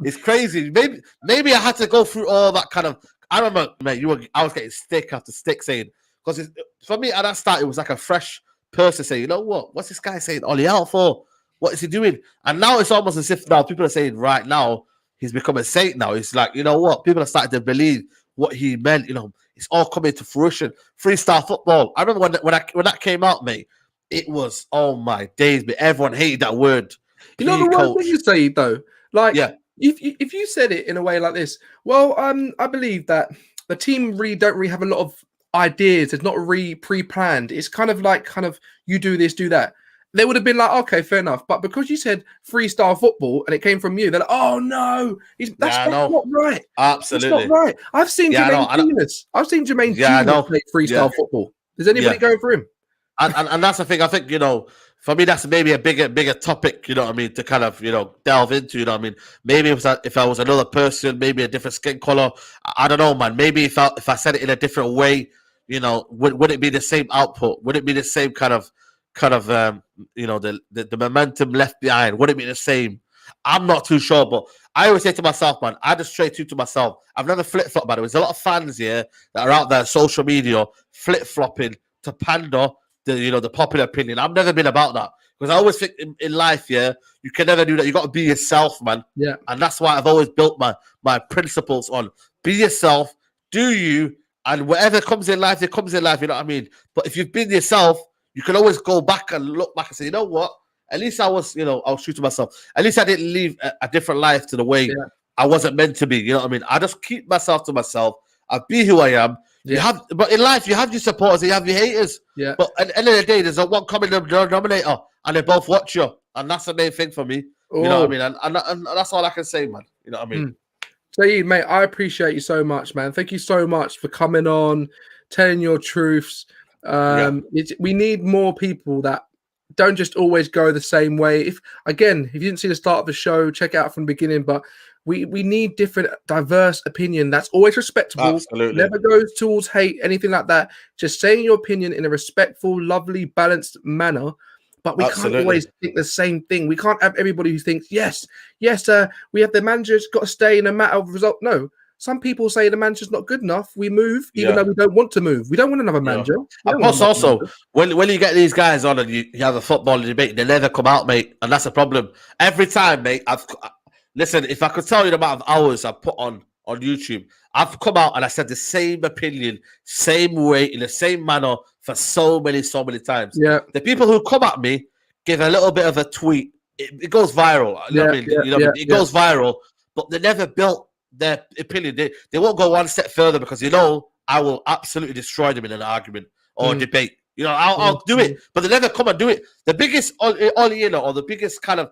It's crazy. Maybe I had to go through all that kind of, I remember, mate, I was getting stick after stick saying, because for me at that start, it was like a fresh person saying, you know what, what's this guy saying Ollie out for? What is he doing? And now it's almost as if now people are saying, right now, he's become a saint now. It's like, you know what? People are starting to believe what he meant. It's all coming to fruition. Freestyle football. I remember when that came out, mate, it was, oh my days, but everyone hated that word. You know the word that you say, though? If you said it in a way like this, well, I believe that the team don't really have a lot of ideas. It's not really pre-planned. It's kind of you do this, do that. They would have been like, okay, fair enough. But because you said freestyle football and it came from you, they're like, oh no, that's not right. Absolutely. That's not right. I've seen Jermaine Genius. I've seen Jermaine Genius play freestyle football. Is anybody going for him? And that's the thing. I think, for me, that's maybe a bigger topic, you know what I mean, to kind of, delve into, you know what I mean. Maybe if I was another person, maybe a different skin color, I don't know, man. Maybe if I said it in a different way, would it be the same output? Would it be the same kind of the momentum left behind? Would it be the same? I'm not too sure, but I always say to myself, man, I just straight to myself, I've never flip-flopped about it. There's a lot of fans here that are out there on social media flip-flopping to pander the popular opinion. I've never been about that, because I always think in life, you can never do that. You got to be yourself, man. Yeah. And that's why I've always built my principles on be yourself, do you, and whatever comes in life, it comes in life, you know what I mean? But if you've been yourself, you can always go back and look back and say, you know what? At least I was true to myself. At least I didn't live a different life to the way I wasn't meant to be. You know what I mean? I just keep myself to myself. I be who I am. Yeah. But in life, you have your supporters, you have your haters. Yeah. But at the end of the day, there's a one common denominator, and they both watch you, and that's the main thing for me. You know what I mean? And that's all I can say, man. You know what I mean? Saeed, mate, I appreciate you so much, man. Thank you so much for coming on, telling your truths. We need more people that don't just always go the same way. If you didn't see the start of the show, check it out from the beginning. But we need different, diverse opinion that's always respectable. Absolutely. Never goes towards hate, anything like that. Just saying your opinion in a respectful, lovely, balanced manner. But we can't always think the same thing. We can't have everybody who thinks, yes, we have the manager's got to stay no matter the result. No. Some people say the manager's not good enough. We move, even though we don't want to move. We don't want another manager. Plus, also, when you get these guys on and you have a football debate, they never come out, mate. And that's a problem. Every time, mate, listen, if I could tell you the amount of hours I've put on YouTube, I've come out and I said the same opinion, same way, in the same manner for so many times. Yeah. The people who come at me give a little bit of a tweet. It goes viral. It goes viral, but they never built their opinion. They won't go one step further, because I will absolutely destroy them in an argument or debate. I'll do it, but they never come and do it. The biggest or the biggest kind of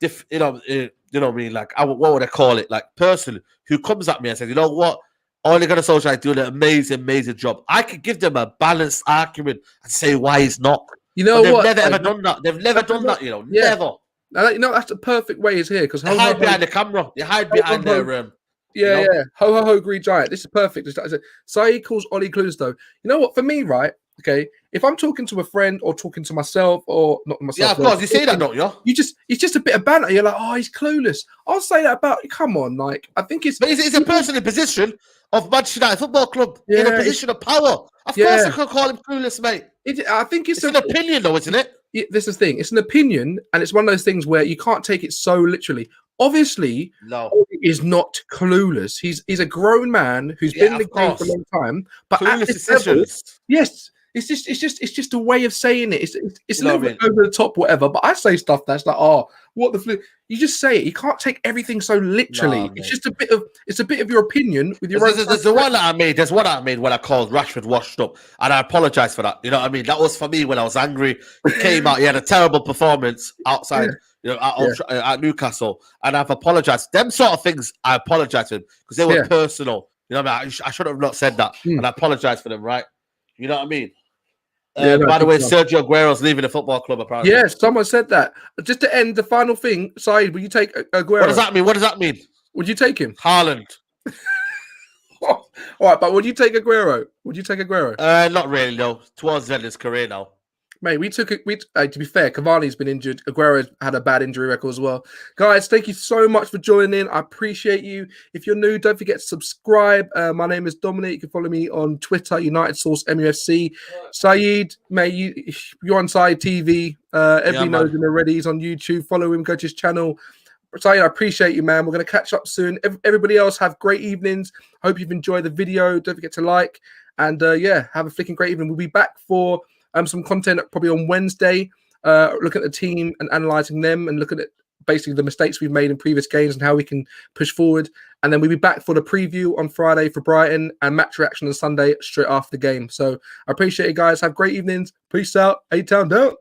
what would I call it? Like, person who comes at me and says, you know what, Ole Gunnar Solskjaer doing an amazing job. I could give them a balanced argument and say why he's not. They've never ever done that. They've never done that. Never. That's the perfect way is here, because they hide behind the camera. They hide behind their room. Ho ho ho, green giant. This is perfect. Saeed calls Ollie clueless, though. You know what? For me, right? Okay, if I'm talking to a friend or talking to myself, or not myself, of course, you say that, don't you? It's just a bit of banter. You're like, oh, he's clueless. I'll say that about. Come on, like, I think it's. But it's a person in position of Manchester United Football Club in a position of power. Of course, I can call him clueless, mate. I think it's an opinion, though, isn't it? This is the thing. It's an opinion, and it's one of those things where you can't take it so literally. Obviously, he is not clueless. He's a grown man who's been in the game for a long time. But clueless at this level, yes, it's just a way of saying it. It's a little bit over the top, whatever. But I say stuff that's like, oh, what the flip? You just say it. You can't take everything so literally. It's just a bit of your opinion with your own. There's the one that I made. There's one that I made when I called Rashford washed up, and I apologize for that. You know what I mean? That was for me when I was angry. He came out. He had a terrible performance outside. At Newcastle, and I've apologized. Them sort of things, I apologize for them because they were personal. You know what I mean? I should have not said that, and I apologize for them, right? You know what I mean? By the way, Sergio Aguero's leaving the football club, apparently. Yes, someone said that. Just to end, the final thing, Saeed, will you take Aguero? What does that mean? Would you take him? Haaland. All right, but would you take Aguero? Not really, no. Towards the end of his career now. Mate, to be fair, Cavani's been injured. Aguero's had a bad injury record as well. Guys, thank you so much for joining in. I appreciate you. If you're new, don't forget to subscribe. My name is Dominic. You can follow me on Twitter, United Source MUFC. Saeed, mate, you're on Saeed TV. Everybody knows him already. He's on YouTube. Follow him. Go to his channel. Saeed, I appreciate you, man. We're going to catch up soon. Everybody else, have great evenings. Hope you've enjoyed the video. Don't forget to like. And have a freaking great evening. We'll be back for some content probably on Wednesday, looking at the team and analysing them and looking at basically the mistakes we've made in previous games and how we can push forward. And then we'll be back for the preview on Friday for Brighton and match reaction on Sunday straight after the game. So I appreciate you guys. Have great evenings. Peace out. A-Town down.